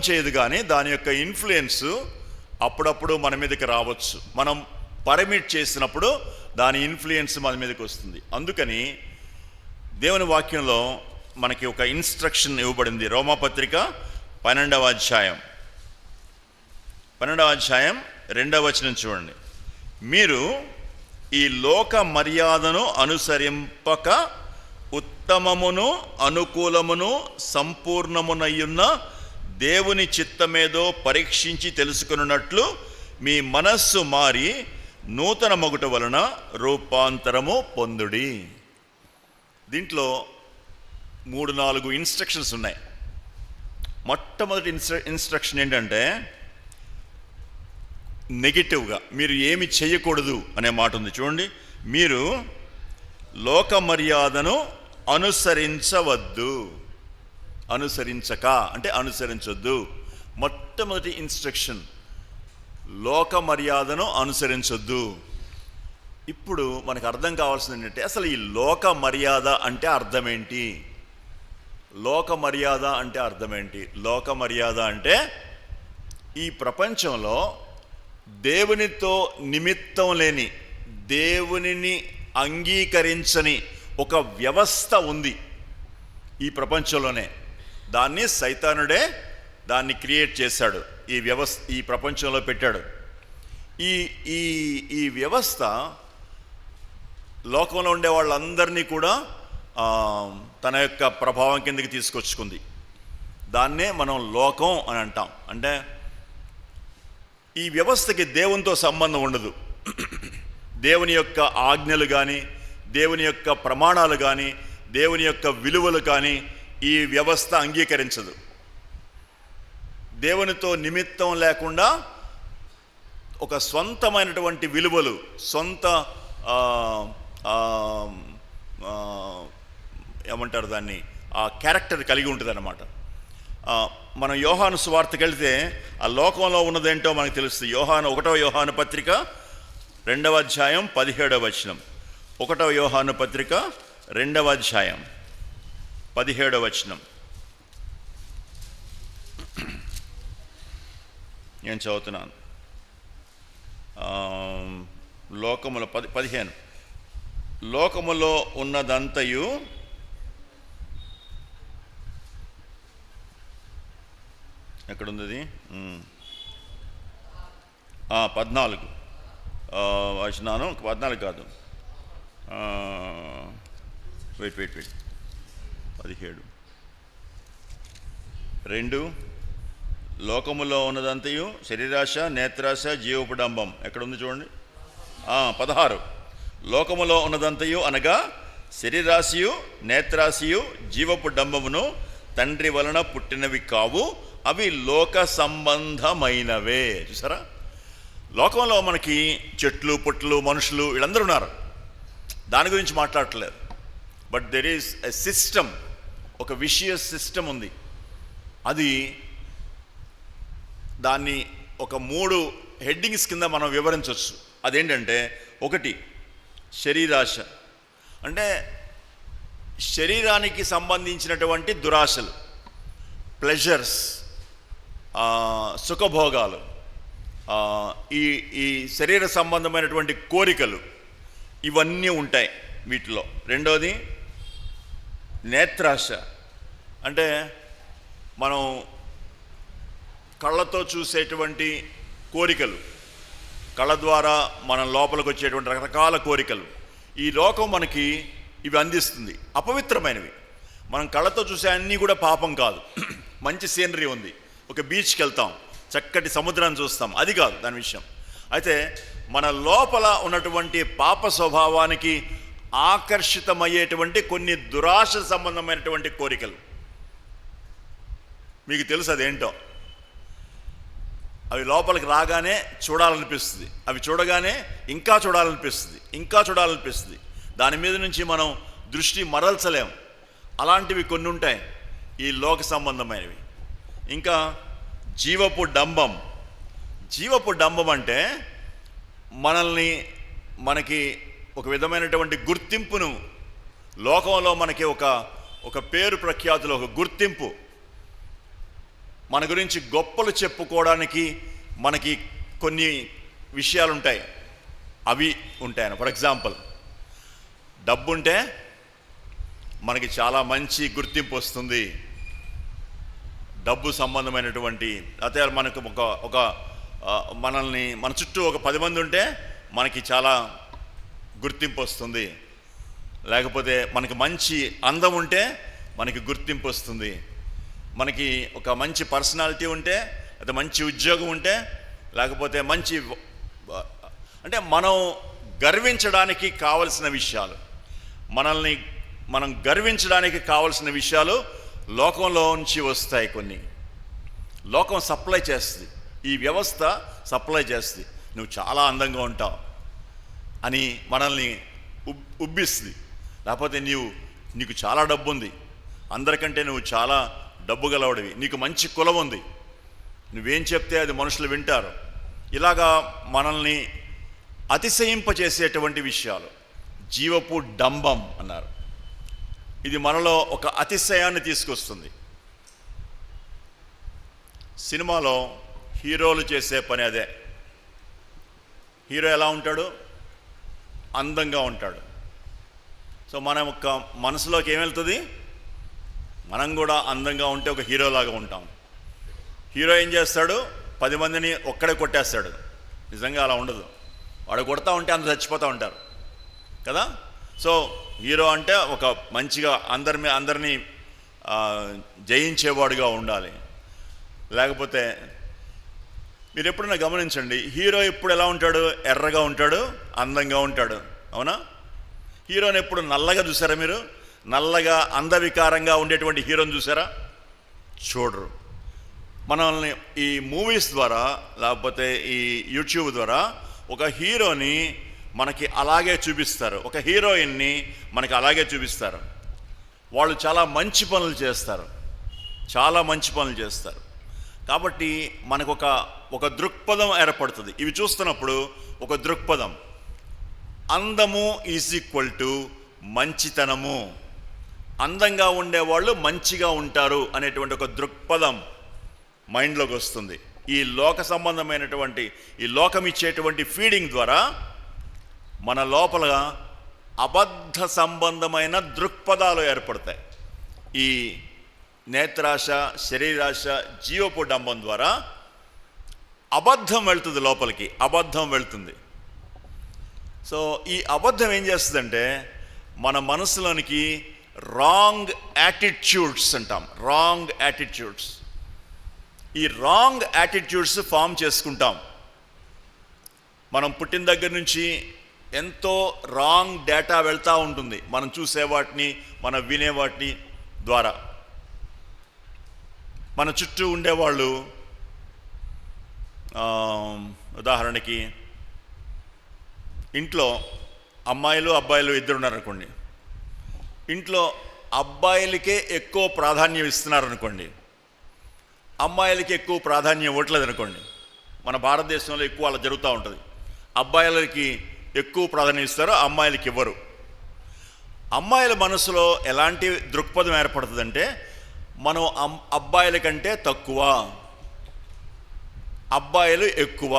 చేయదు కానీ దాని యొక్క ఇన్ఫ్లుయెన్స్ అప్పుడప్పుడు మన మీదకి రావచ్చు. మనం పర్మిట్ చేసినప్పుడు దాని ఇన్ఫ్లుయెన్స్ మన మీదకి వస్తుంది. అందుకని దేవుని వాక్యంలో మనకి ఒక ఇన్స్ట్రక్షన్ ఇవ్వబడింది. రోమాపత్రిక 12వ అధ్యాయం 2వ వచనం చూడండి. మీరు ఈ లోక మర్యాదను అనుసరింపక ఉత్తమమును అనుకూలమును సంపూర్ణమునయ్యున్న దేవుని చిత్తమేదో పరీక్షించి తెలుసుకున్నట్లు మీ మనస్సు మారి నూతన మగుట వలన రూపాంతరము పొందుడి. దీంట్లో 3-4 ఇన్స్ట్రక్షన్స్ ఉన్నాయి. మొట్టమొదటి ఇన్స్ట్రక్షన్ ఏంటంటే నెగిటివ్గా మీరు ఏమి చేయకూడదు అనే మాట ఉంది. చూడండి, మీరు లోక మర్యాదను అనుసరించవద్దు. అనుసరించక అంటే అనుసరించొద్దు. మొట్టమొదటి ఇన్స్ట్రక్షన్, లోక మర్యాదను అనుసరించొద్దు. ఇప్పుడు మనకు అర్థం కావాల్సింది ఏంటంటే, అసలు ఈ లోక మర్యాద అంటే అర్థం ఏంటి? లోక మర్యాద అంటే అర్థం ఏంటి? లోక మర్యాద అంటే ఈ ప్రపంచంలో దేవునితో నిమిత్తం లేని, దేవునిని అంగీకరించని ఒక వ్యవస్థ ఉంది ఈ ప్రపంచంలోనే. దాన్ని సైతానుడే దాన్ని క్రియేట్ చేశాడు, ఈ వ్యవస్థ ఈ ప్రపంచంలో పెట్టాడు. ఈ ఈ ఈ వ్యవస్థ లోకంలో ఉండే వాళ్ళందరినీ కూడా తన యొక్క ప్రభావం కిందకి తీసుకొచ్చుకుంది. దాన్నే మనం లోకం అని అంటాం. అంటే ఈ వ్యవస్థకి దేవునితో సంబంధం ఉండదు. దేవుని యొక్క ఆజ్ఞలు కానీ, దేవుని యొక్క ప్రమాణాలు కానీ, దేవుని యొక్క విలువలు కానీ ఈ వ్యవస్థ అంగీకరించదు. దేవునితో నిమిత్తం లేకుండా ఒక స్వంతమైనటువంటి విలువలు, సొంత ఏమంటారు దాన్ని, ఆ క్యారెక్టర్ కలిగి ఉంటుంది అన్నమాట. మనం యోహాను సువార్తకి వెళ్తే ఆ లోకంలో ఉన్నదేంటో మనకు తెలుస్తుంది. 1వ యోహాను పత్రిక 2వ అధ్యాయం 17వ వచనం. 1వ యోహాను పత్రిక 2వ అధ్యాయం 17వ వచనం నేను చదువుతున్నాను. లోకములో 15 లోకములో ఉన్నదంతయు ఎక్కడుంది అది? 14 వచనాను, 14 కాదు, వెయిట్ 17 2 లోకములో ఉన్నదంతయు శరీరాశ, నేత్రాశ, జీవపుడంబం. ఎక్కడుంది చూడండి. 16 లోకములో ఉన్నదంతయు అనగా శరీరాశియు, నేత్రాశియు, జీవపు డంబమును తండ్రి వలన పుట్టినవి కావు, అవి లోక సంబంధమైనవే. చూసారా, లోకంలో మనకి చెట్లు, పుట్లు, మనుషులు వీళ్ళందరూ ఉన్నారు. దాని గురించి మాట్లాడట్లేదు. But there is a system, ఒక విషియస్ సిస్టమ్ ఉంది. అది దాన్ని ఒక 3 హెడ్డింగ్స్ కింద మనం వివరించవచ్చు. అదేంటంటే, 1 శరీరాశ, అంటే శరీరానికి సంబంధించినటువంటి దురాశలు, ప్లెజర్స్, సుఖభోగాలు, ఈ శరీర సంబంధమైనటువంటి కోరికలు, ఇవన్నీ ఉంటాయి వీటిలో. 2వది నేత్రాశ, అంటే మనం కళ్ళతో చూసేటువంటి కోరికలు, కళ్ళ ద్వారా మన లోపలికి వచ్చేటువంటి రకరకాల కోరికలు. ఈ లోకం మనకి ఇవి అందిస్తుంది, అపవిత్రమైనవి. మనం కళ్ళతో చూసే అన్నీ కూడా పాపం కాదు. మంచి సీనరీ ఉంది, ఒక బీచ్కి వెళ్తాం, చక్కటి సముద్రాన్ని చూస్తాం, అది కాదు దాని విషయం. అయితే మన లోపల ఉన్నటువంటి పాప స్వభావానికి ఆకర్షితమయ్యేటువంటి కొన్ని దురాశ సంబంధమైనటువంటి కోరికలు, మీకు తెలుసు అదేంటో. అవి లోపలికి రాగానే చూడాలనిపిస్తుంది, అవి చూడగానే ఇంకా చూడాలనిపిస్తుంది. దాని మీద నుంచి మనం దృష్టి మరల్చలేం. అలాంటివి కొన్ని ఉంటాయి, ఈ లోక సంబంధమైనవి. ఇంకా జీవపు డంబం. జీవపు డంబం అంటే మనకి ఒక విధమైనటువంటి గుర్తింపును, లోకంలో మనకి ఒక పేరు ప్రఖ్యాతులు, ఒక గుర్తింపు, మన గురించి గొప్పలు చెప్పుకోవడానికి మనకి కొన్ని విషయాలు ఉంటాయి, అవి ఉంటాయని. ఫర్ ఎగ్జాంపుల్, డబ్బుంటే మనకి చాలా మంచి గుర్తింపు వస్తుంది. డబ్బు సంబంధమైనటువంటి, అయితే మనకు మన చుట్టూ ఒక 10 మంది ఉంటే మనకి చాలా గుర్తింపు వస్తుంది. లేకపోతే మనకి మంచి అందం ఉంటే మనకి గుర్తింపు వస్తుంది. మనకి ఒక మంచి పర్సనాలిటీ ఉంటే, అయితే మంచి ఉద్యోగం ఉంటే, లేకపోతే అంటే మనం గర్వించడానికి కావలసిన విషయాలు, మనం గర్వించడానికి కావలసిన విషయాలు లోకంలో నుంచి వస్తాయి. కొన్ని లోకం సప్లై చేస్తుంది, ఈ వ్యవస్థ సప్లై చేస్తుంది. నువ్వు చాలా అందంగా ఉంటావు అని మనల్ని ఉబ్బిస్తుంది. లేకపోతే నీకు చాలా డబ్బు ఉంది, అందరికంటే నువ్వు చాలా డబ్బు గలవాడివి, నీకు మంచి కులం ఉంది, నువ్వేం చెప్తే అది మనుషులు వింటారు. ఇలాగా మనల్ని అతిశయింపచేసేటువంటి విషయాలు జీవపు డంబం అన్నారు. ఇది మనలో ఒక అతిశయాన్ని తీసుకొస్తుంది. సినిమాలో హీరోలు చేసే పని అదే. హీరో ఎలా ఉంటాడు? అందంగా ఉంటాడు. సో మన యొక్క మనసులోకి ఏమెళ్తుంది? మనం కూడా అందంగా ఉంటే ఒక హీరోలాగా ఉంటాం. హీరో ఏం చేస్తాడు? 10 మందిని ఒక్కడే కొట్టేస్తాడు. నిజంగా అలా ఉండదు. వాడు కొడతా ఉంటే అందరూ చచ్చిపోతూ ఉంటారు కదా. సో హీరో అంటే ఒక మంచిగా అందరినీ జయించేవాడుగా ఉండాలి. లేకపోతే మీరు ఎప్పుడైనా గమనించండి, హీరో ఎప్పుడు ఎలా ఉంటాడు? ఎర్రగా ఉంటాడు, అందంగా ఉంటాడు, అవునా? హీరోని ఎప్పుడు నల్లగా చూసారా మీరు? నల్లగా అందవికారంగా ఉండేటువంటి హీరోని చూసారా? చూడరు. మనల్ని ఈ మూవీస్ ద్వారా, లేకపోతే ఈ యూట్యూబ్ ద్వారా ఒక హీరోని మనకి అలాగే చూపిస్తారు, ఒక హీరోయిన్ని మనకి అలాగే చూపిస్తారు. వాళ్ళు చాలా మంచి పనులు చేస్తారు, చాలా మంచి పనులు చేస్తారు. కాబట్టి మనకు ఒక దృక్పథం ఏర్పడుతుంది. ఇవి చూస్తున్నప్పుడు ఒక దృక్పథం, అందము ఈజ్ ఈక్వల్ టు మంచితనము, అందంగా ఉండేవాళ్ళు మంచిగా ఉంటారు అనేటువంటి ఒక దృక్పథం మైండ్లోకి వస్తుంది. ఈ లోక సంబంధమైనటువంటి, ఈ లోకం ఇచ్చేటువంటి ఫీడింగ్ ద్వారా మన లోపల అబద్ధ సంబంధమైన దృక్పథాలు ఏర్పడతాయి. ఈ నేత్రాశ, శరీరాశ, జీవపు డంబం ద్వారా అబద్ధం వెళ్తుంది, లోపలికి అబద్ధం వెళ్తుంది. సో ఈ అబద్ధం ఏం చేస్తుందంటే మన మనసులోనికి రాంగ్ యాటిట్యూడ్స్ అంటాం, రాంగ్ యాటిట్యూడ్స్. ఈ రాంగ్ యాటిట్యూడ్స్ ఫామ్ చేసుకుంటాం. మనం పుట్టిన దగ్గర నుంచి ఎంతో రాంగ్ డేటా వెళ్తూ ఉంటుంది, మనం చూసే వాటిని, మనం వినే వాటిని ద్వారా. మన చుట్టూ ఉండేవాళ్ళు, ఉదాహరణకి ఇంట్లో అమ్మాయిలు అబ్బాయిలు ఇద్దరు ఉన్నారనుకోండి, ఇంట్లో అబ్బాయిలకే ఎక్కువ ప్రాధాన్యం ఇస్తున్నారనుకోండి, అమ్మాయిలకి ఎక్కువ ప్రాధాన్యం ఇవ్వట్లేదు అనుకోండి. మన భారతదేశంలో ఎక్కువ అలా జరుగుతూ ఉంటుంది. అబ్బాయిలకి ఎక్కువ ప్రాధాన్యం ఇస్తారు, అమ్మాయిలకి ఇవ్వరు. అమ్మాయిల మనసులో ఎలాంటి దృక్పథం ఏర్పడుతుందంటే మనం అబ్బాయిల కంటే తక్కువ, అబ్బాయిలు ఎక్కువ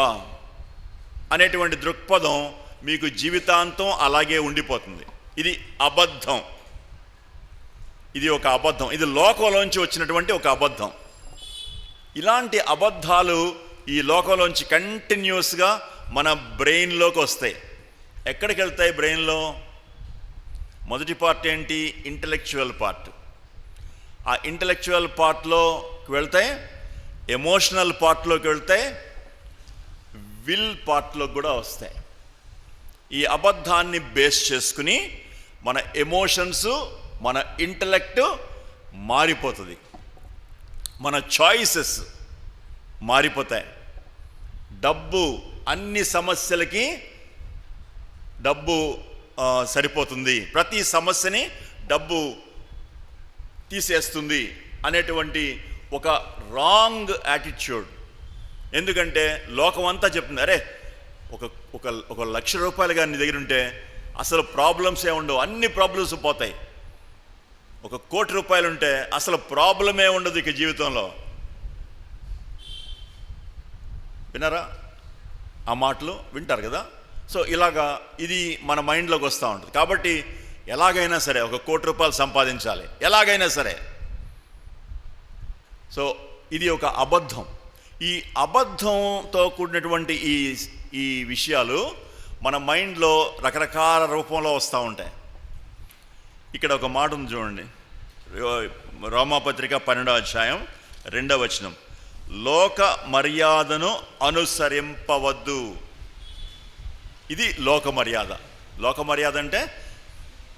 అనేటువంటి దృక్పథం మీకు జీవితాంతం అలాగే ఉండిపోతుంది. ఇది అబద్ధం, ఇది ఒక అబద్ధం, ఇది లోకంలోంచి వచ్చినటువంటి ఒక అబద్ధం. ఇలాంటి అబద్ధాలు ఈ లోకంలోంచి కంటిన్యూస్గా మన బ్రెయిన్లోకి వస్తాయి. ఎక్కడికి వెళ్తాయి బ్రెయిన్లో? మొదటి పార్ట్ ఏంటి? Intellectual part. ఆ ఇంటలెక్చువల్ పార్ట్లోకి వెళ్తాయి, ఎమోషనల్ పార్ట్లోకి వెళ్తాయి, విల్ పార్ట్లోకి కూడా వస్తాయి. ఈ అబద్ధాన్ని బేస్ చేసుకుని మన ఎమోషన్స్, మన ఇంటలెక్ట్ మారిపోతుంది, మన చాయిసెస్ మారిపోతాయి. డబ్బు, అన్ని సమస్యలకి డబ్బు సరిపోతుంది, ప్రతి సమస్యని డబ్బు తీసేస్తుంది అనేటువంటి ఒక రాంగ్ యాటిట్యూడ్. ఎందుకంటే లోకం అంతా చెప్తుంది, అరే ఒక ₹1,00,000 కానీ నీ దగ్గర ఉంటే అసలు ప్రాబ్లమ్స్ ఉండవు, అన్ని ప్రాబ్లమ్స్ పోతాయి. ₹1,00,00,000 ఉంటే అసలు ప్రాబ్లమే ఉండదు ఇక జీవితంలో. విన్నారా? ఆ మాటలు వింటారు కదా. సో ఇలాగా ఇది మన మైండ్లోకి వస్తూ ఉంటుంది. కాబట్టి ఎలాగైనా సరే ₹1,00,00,000 సంపాదించాలి, ఎలాగైనా సరే. సో ఇది ఒక అబద్ధం. ఈ అబద్ధంతో కూడినటువంటి ఈ విషయాలు మన మైండ్లో రకరకాల రూపంలో వస్తూ ఉంటాయి. ఇక్కడ ఒక మాట ఉంది చూడండి, రోమాపత్రిక 12వ అధ్యాయం 2వ వచనం, లోక మర్యాదను అనుసరింపవద్దు. ఇది లోక మర్యాద. లోక మర్యాద అంటే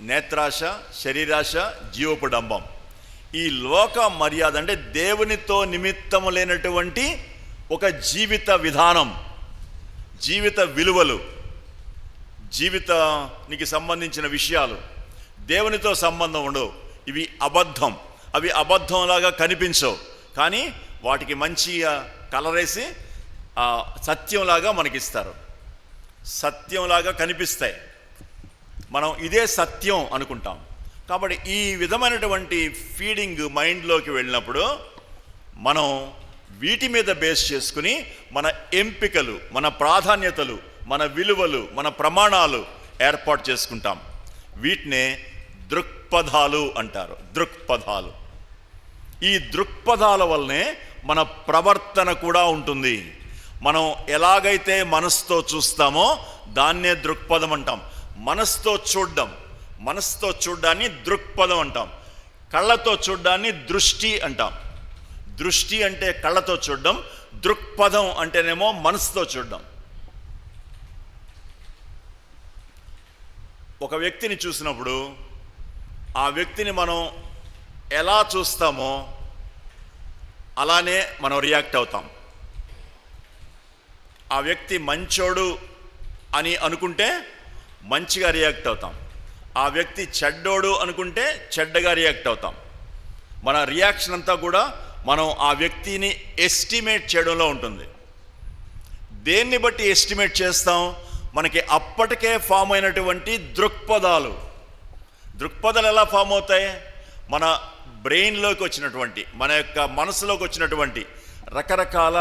నేత్రాశ, శరీరాశ, జీవపు డంబం. ఈ లోక మర్యాద అంటే దేవునితో నిమిత్తం లేనటువంటి ఒక జీవిత విధానం, జీవిత విలువలు, జీవితానికి సంబంధించిన విషయాలు దేవునితో సంబంధం ఉండవు. ఇవి అబద్ధం. అవి అబద్ధంలాగా కనిపించవు, కానీ వాటికి మంచిగా కలరేసి సత్యంలాగా మనకిస్తారు, సత్యంలాగా కనిపిస్తాయి. మనం ఇదే సత్యం అనుకుంటాం. కాబట్టి ఈ విధమైనటువంటి ఫీడింగ్ మైండ్లోకి వెళ్ళినప్పుడు మనం వీటి మీద బేస్ చేసుకుని మన ఎంపికలు, మన ప్రాధాన్యతలు, మన విలువలు, మన ప్రమాణాలు ఏర్పాటు చేసుకుంటాం. వీటినే దృక్పథాలు అంటారు, దృక్పథాలు. ఈ దృక్పథాల వల్లనే మన ప్రవర్తన కూడా ఉంటుంది. మనం ఎలాగైతే మనసుతో చూస్తామో దాన్నే దృక్పథం అంటాం. మనసుతో చూడ్డాన్ని దృక్పథం అంటాం. కళ్ళతో చూడ్డాన్ని దృష్టి అంటాం. దృష్టి అంటే కళ్ళతో చూడడం, దృక్పథం అంటేనేమో మనసుతో చూడడం. ఒక వ్యక్తిని చూసినప్పుడు ఆ వ్యక్తిని మనం ఎలా చూస్తామో అలానే మనం రియాక్ట్ అవుతాం. ఆ వ్యక్తి మంచోడు అని అనుకుంటే మంచిగా రియాక్ట్ అవుతాం. ఆ వ్యక్తి చెడ్డోడు అనుకుంటే చెడ్డగా రియాక్ట్ అవుతాం. మన రియాక్షన్ అంతా కూడా మనం ఆ వ్యక్తిని ఎస్టిమేట్ చేయడంలో ఉంటుంది. దేన్ని బట్టి ఎస్టిమేట్ చేస్తాం? మనకి అప్పటికే ఫామ్ అయినటువంటి దృక్పథాలు ఎలా ఫామ్ అవుతాయి? మన బ్రెయిన్లోకి వచ్చినటువంటి, మన యొక్క మనసులోకి వచ్చినటువంటి రకరకాల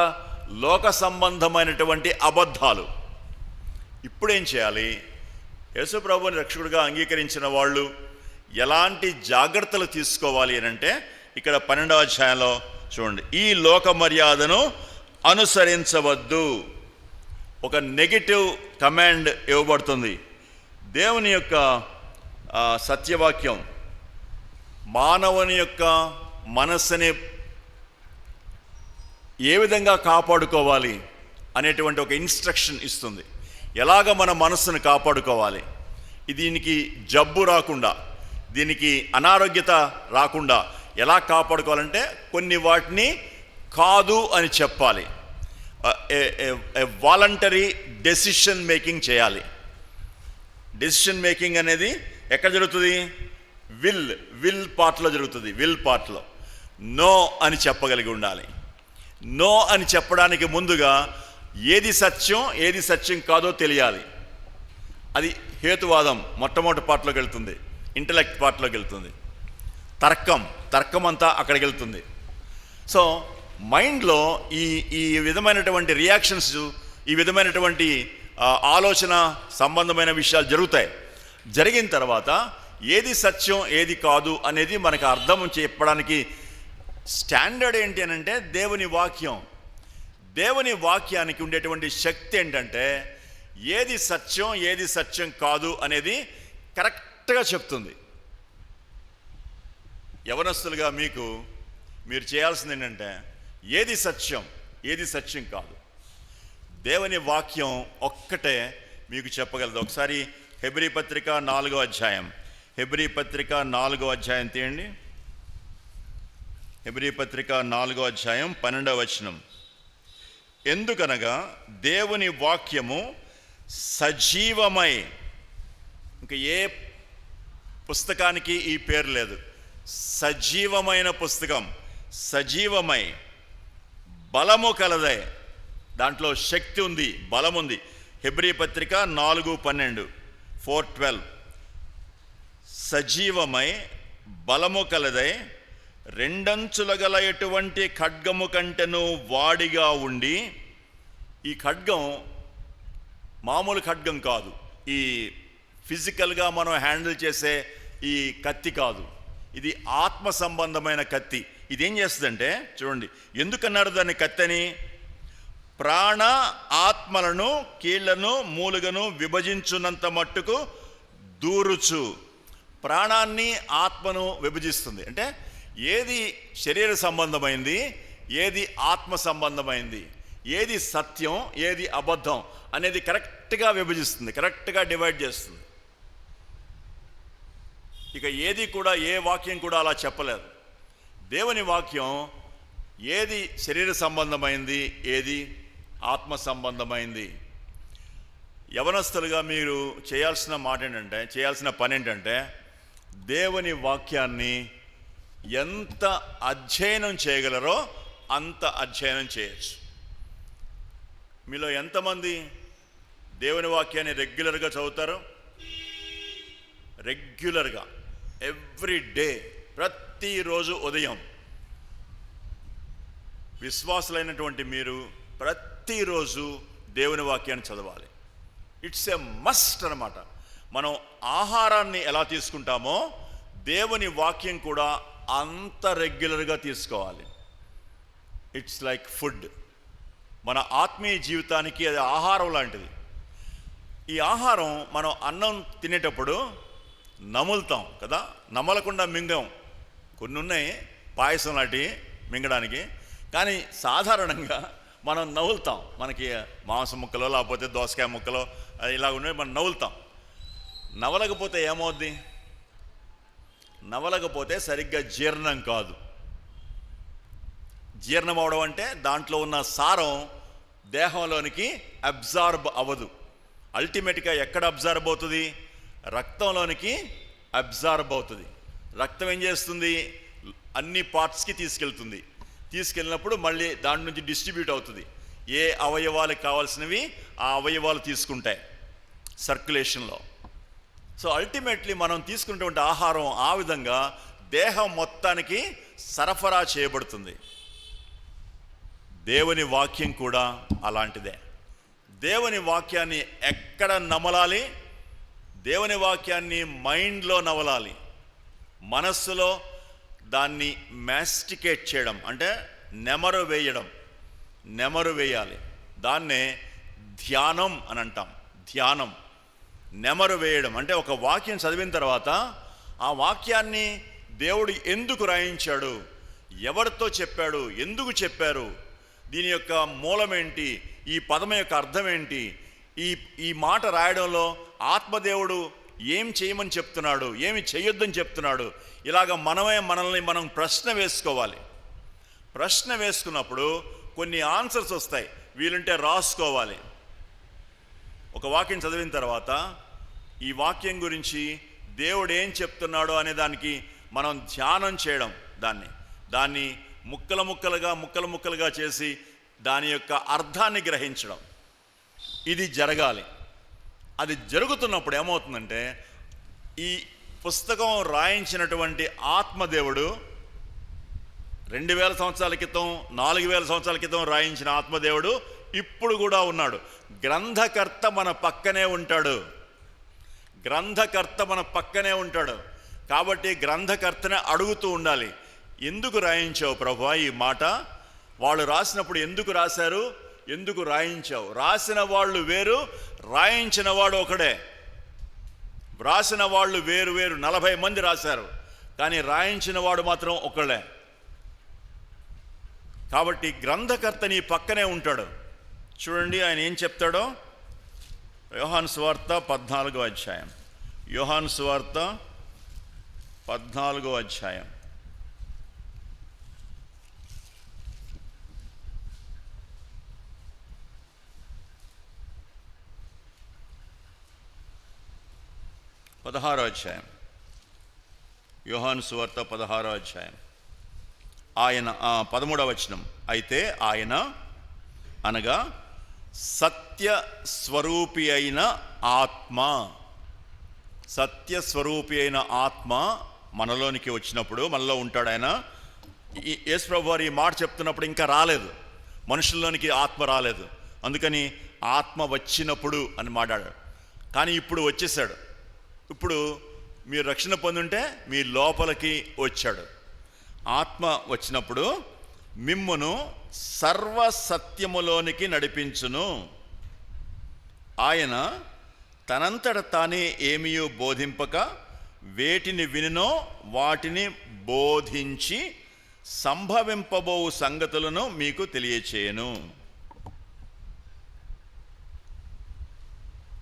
లోక సంబంధమైనటువంటి అబద్ధాలు. ఇప్పుడేం చేయాలి? యేసు ప్రభువుని రక్షకుడిగా అంగీకరించిన వాళ్ళు ఎలాంటి జాగ్రత్తలు తీసుకోవాలి అని అంటే, ఇక్కడ 12వ అధ్యాయంలో చూడండి, ఈ లోక మర్యాదను అనుసరించవద్దు. ఒక నెగటివ్ కమాండ్ ఇవ్వబడుతుంది. దేవుని యొక్క సత్యవాక్యం మానవుని యొక్క మనస్సుని ఏ విధంగా కాపాడుకోవాలి అనేటువంటి ఒక ఇన్స్ట్రక్షన్ ఇస్తుంది. ఎలాగ మన మనస్సును కాపాడుకోవాలి, దీనికి జబ్బు రాకుండా, దీనికి అనారోగ్యత రాకుండా ఎలా కాపాడుకోవాలంటే కొన్ని వాటిని కాదు అని చెప్పాలి. వాలంటరీ డెసిషన్ మేకింగ్ చేయాలి. డెసిషన్ మేకింగ్ అనేది ఎక్కడ జరుగుతుంది? విల్ పార్ట్లో జరుగుతుంది. విల్ పార్ట్లో నో అని చెప్పగలిగి ఉండాలి. నో అని చెప్పడానికి ముందుగా ఏది సత్యం ఏది సత్యం కాదో తెలియాలి. అది హేతువాదం మొట్టమొదటి పార్ట్లోకి వెళ్తుంది, ఇంటలెక్ట్ పార్ట్లోకి వెళ్తుంది, తర్కం అంతా అక్కడికి వెళ్తుంది. సో మైండ్లో ఈ విధమైనటువంటి రియాక్షన్స్, ఈ విధమైనటువంటి ఆలోచన సంబంధమైన విషయాలు జరుగుతాయి. జరిగిన తర్వాత ఏది సత్యం ఏది కాదు అనేది మనకు అర్థం చెప్పడానికి స్టాండర్డ్ ఏంటి అని అంటే దేవుని వాక్యం. దేవుని వాక్యానికి ఉండేటువంటి శక్తి ఏంటంటే ఏది సత్యం ఏది సత్యం కాదు అనేది కరెక్ట్గా చెప్తుంది. యవనస్తులుగా మీరు చేయాల్సింది ఏంటంటే ఏది సత్యం ఏది సత్యం కాదు దేవుని వాక్యం ఒక్కటే మీకు చెప్పగలదు. ఒకసారి హెబ్రీ పత్రిక 4వ అధ్యాయం, హెబ్రీ పత్రిక 4వ అధ్యాయం తీయండి. హెబ్రీ పత్రిక 4వ అధ్యాయం 12వ వచనం. ఎందుకనగా దేవుని వాక్యము సజీవమై, ఇంకా ఏ పుస్తకానికి ఈ పేరు లేదు, సజీవమైన పుస్తకం, సజీవమై బలము కలదై, దాంట్లో శక్తి ఉంది, బలం ఉంది. హెబ్రీ పత్రిక 4:12 4:12 సజీవమై బలము కలదై రెండంచుల గల ఎటువంటి ఖడ్గము కంటెను వాడిగా ఉండి, ఈ ఖడ్గం మామూలు ఖడ్గం కాదు, ఈ ఫిజికల్గా మనం హ్యాండిల్ చేసే ఈ కత్తి కాదు, ఇది ఆత్మ సంబంధమైన కత్తి. ఇదేం చేస్తుందంటే చూడండి, ఎందుకన్నారు దాన్ని కత్తి అని? ప్రాణ ఆత్మలను కీళ్లను మూలుగను విభజించున్నంత మట్టుకు దూరుచు. ప్రాణాన్ని ఆత్మను విభజిస్తుంది. అంటే ఏది శరీర సంబంధమైంది, ఏది ఆత్మ సంబంధమైంది, ఏది సత్యం ఏది అబద్ధం అనేది కరెక్ట్గా విభజిస్తుంది, కరెక్ట్గా డివైడ్ చేస్తుంది. ఇక ఏది కూడా, ఏ వాక్యం కూడా అలా చెప్పలేదు. దేవుని వాక్యం ఏది శరీర సంబంధమైంది, ఏది ఆత్మ సంబంధమైంది. యవనస్తులుగా మీరు చేయాల్సిన పని ఏంటంటే దేవుని వాక్యాన్ని ఎంత అధ్యయనం చేయగలరో అంత అధ్యయనం చేయొచ్చు. మీలో ఎంతమంది దేవుని వాక్యాన్ని రెగ్యులర్గా చదువుతారు? రెగ్యులర్గా ఎవ్రీ డే, ప్రతిరోజు ఉదయం. విశ్వాసులైనటువంటి మీరు ప్రతిరోజు దేవుని వాక్యాన్ని చదవాలి. ఇట్స్ ఎ మస్ట్ అన్నమాట. మనం ఆహారాన్ని ఎలా తీసుకుంటామో దేవుని వాక్యం కూడా అంత రెగ్యులర్గా తీసుకోవాలి. It's like food. మన ఆత్మీయ జీవితానికి అది ఆహారం లాంటిది. ఈ ఆహారం మనం అన్నం తినేటప్పుడు నములుతాం కదా, నమలకుండా మింగం. కొన్ని ఉన్నాయి పాయసం లాంటివి మింగడానికి, కానీ సాధారణంగా మనం నవ్వులుతాం. మనకి మాంసం ముక్కలో లేకపోతే దోసకాయ ముక్కలో ఇలా ఉన్నాయి, మనం నవ్వులుతాం. నవలకపోతే ఏమవుద్ది? నవలకపోతే సరిగ్గా జీర్ణం కాదు. జీర్ణం అవడం అంటే దాంట్లో ఉన్న సారం దేహంలోనికి అబ్జార్బ్ అవ్వదు. అల్టిమేట్గా ఎక్కడ అబ్జార్బ్ అవుతుంది? రక్తంలోనికి అబ్జార్బ్ అవుతుంది. రక్తం ఏం చేస్తుంది? అన్ని పార్ట్స్కి తీసుకెళ్ళినప్పుడు మళ్ళీ దాని నుంచి డిస్ట్రిబ్యూట్ అవుతుంది. ఏ అవయవాలకు కావాల్సినవి ఆ అవయవాలు తీసుకుంటాయి సర్క్యులేషన్లో. సో అల్టిమేట్లీ మనం తీసుకున్నటువంటి ఆహారం ఆ విధంగా దేహం మొత్తానికి సరఫరా చేయబడుతుంది. దేవుని వాక్యం కూడా అలాంటిదే. దేవుని వాక్యాన్ని ఎక్కడ నమలాలి? దేవుని వాక్యాన్ని మైండ్లో నవలాలి, మనస్సులో దాన్ని మ్యాస్టికేట్ చేయడం, అంటే నెమరు వేయాలి. దాన్నే ధ్యానం అని అంటాం. ధ్యానం, నెమరు వేయడం అంటే ఒక వాక్యం చదివిన తర్వాత ఆ వాక్యాన్ని దేవుడు ఎందుకు రాయించాడు, ఎవరితో చెప్పాడు, ఎందుకు చెప్పారు, దీని యొక్క మూలమేంటి, ఈ పదం యొక్క అర్థం ఏంటి, ఈ మాట రాయడంలో ఆత్మదేవుడు ఏం చేయమని చెప్తున్నాడు, ఏమి చేయొద్దని చెప్తున్నాడు, ఇలాగ మనల్ని మనం ప్రశ్న వేసుకోవాలి. ప్రశ్న వేసుకున్నప్పుడు కొన్ని ఆన్సర్స్ వస్తాయి, వీలుంటే రాసుకోవాలి. ఒక వాక్యం చదివిన తర్వాత ఈ వాక్యం గురించి దేవుడు ఏం చెప్తున్నాడో అనే దానికి మనం ధ్యానం చేయడం, దాన్ని ముక్కలుగా చేసి దాని యొక్క అర్థాన్ని గ్రహించడం, ఇది జరగాలి. అది జరుగుతున్నప్పుడు ఏమవుతుందంటే ఈ పుస్తకం రాయించినటువంటి ఆత్మదేవుడు 2000 సంవత్సరాల క్రితం 4000 సంవత్సరాల క్రితం రాయించిన ఆత్మదేవుడు ఇప్పుడు కూడా ఉన్నాడు. గ్రంథకర్త మన పక్కనే ఉంటాడు. కాబట్టి గ్రంథకర్తనే అడుగుతూ ఉండాలి, ఎందుకు రాయించావు ప్రభువా ఈ మాట? వాళ్ళు రాసినప్పుడు ఎందుకు రాశారు, ఎందుకు రాయించావు? రాసిన వాళ్ళు వేరు, రాయించిన వాడు ఒకడే. రాసిన వాళ్ళు వేరు 40 మంది రాశారు, కానీ రాయించిన వాడు మాత్రం ఒకడే. కాబట్టి గ్రంథకర్త నీ పక్కనే ఉంటాడు. చూడండి ఆయన ఏం చెప్తాడో. యోహాను సువార్త 14వ అధ్యాయం. యోహాను సువార్త 14వ అధ్యాయం. యోహాను సువార్త 16వ అధ్యాయం. ఆయన 13వ వచనం. అయితే ఆయన అనగా సత్య స్వరూపి అయిన ఆత్మ మనలోనికి వచ్చినప్పుడు, మనలో ఉంటాడు ఆయన. యేసు ప్రభువు వారు ఈ మాట చెప్తున్నప్పుడు ఇంకా రాలేదు, మనుషుల్లోనికి ఆత్మ రాలేదు. అందుకని ఆత్మ వచ్చినప్పుడు అని మాట్లాడాడు. కానీ ఇప్పుడు వచ్చేసాడు. ఇప్పుడు మీరు రక్షణ పొందుంటే మీ లోపలికి వచ్చాడు. ఆత్మ వచ్చినప్పుడు మిమ్మును సర్వసత్యములోనికి నడిపించును. ఆయన తనంతట తానే ఏమీయూ బోధింపక వేటిని వినునో వాటిని బోధించి సంభవింపబోవు సంగతులను మీకు తెలియచేయను.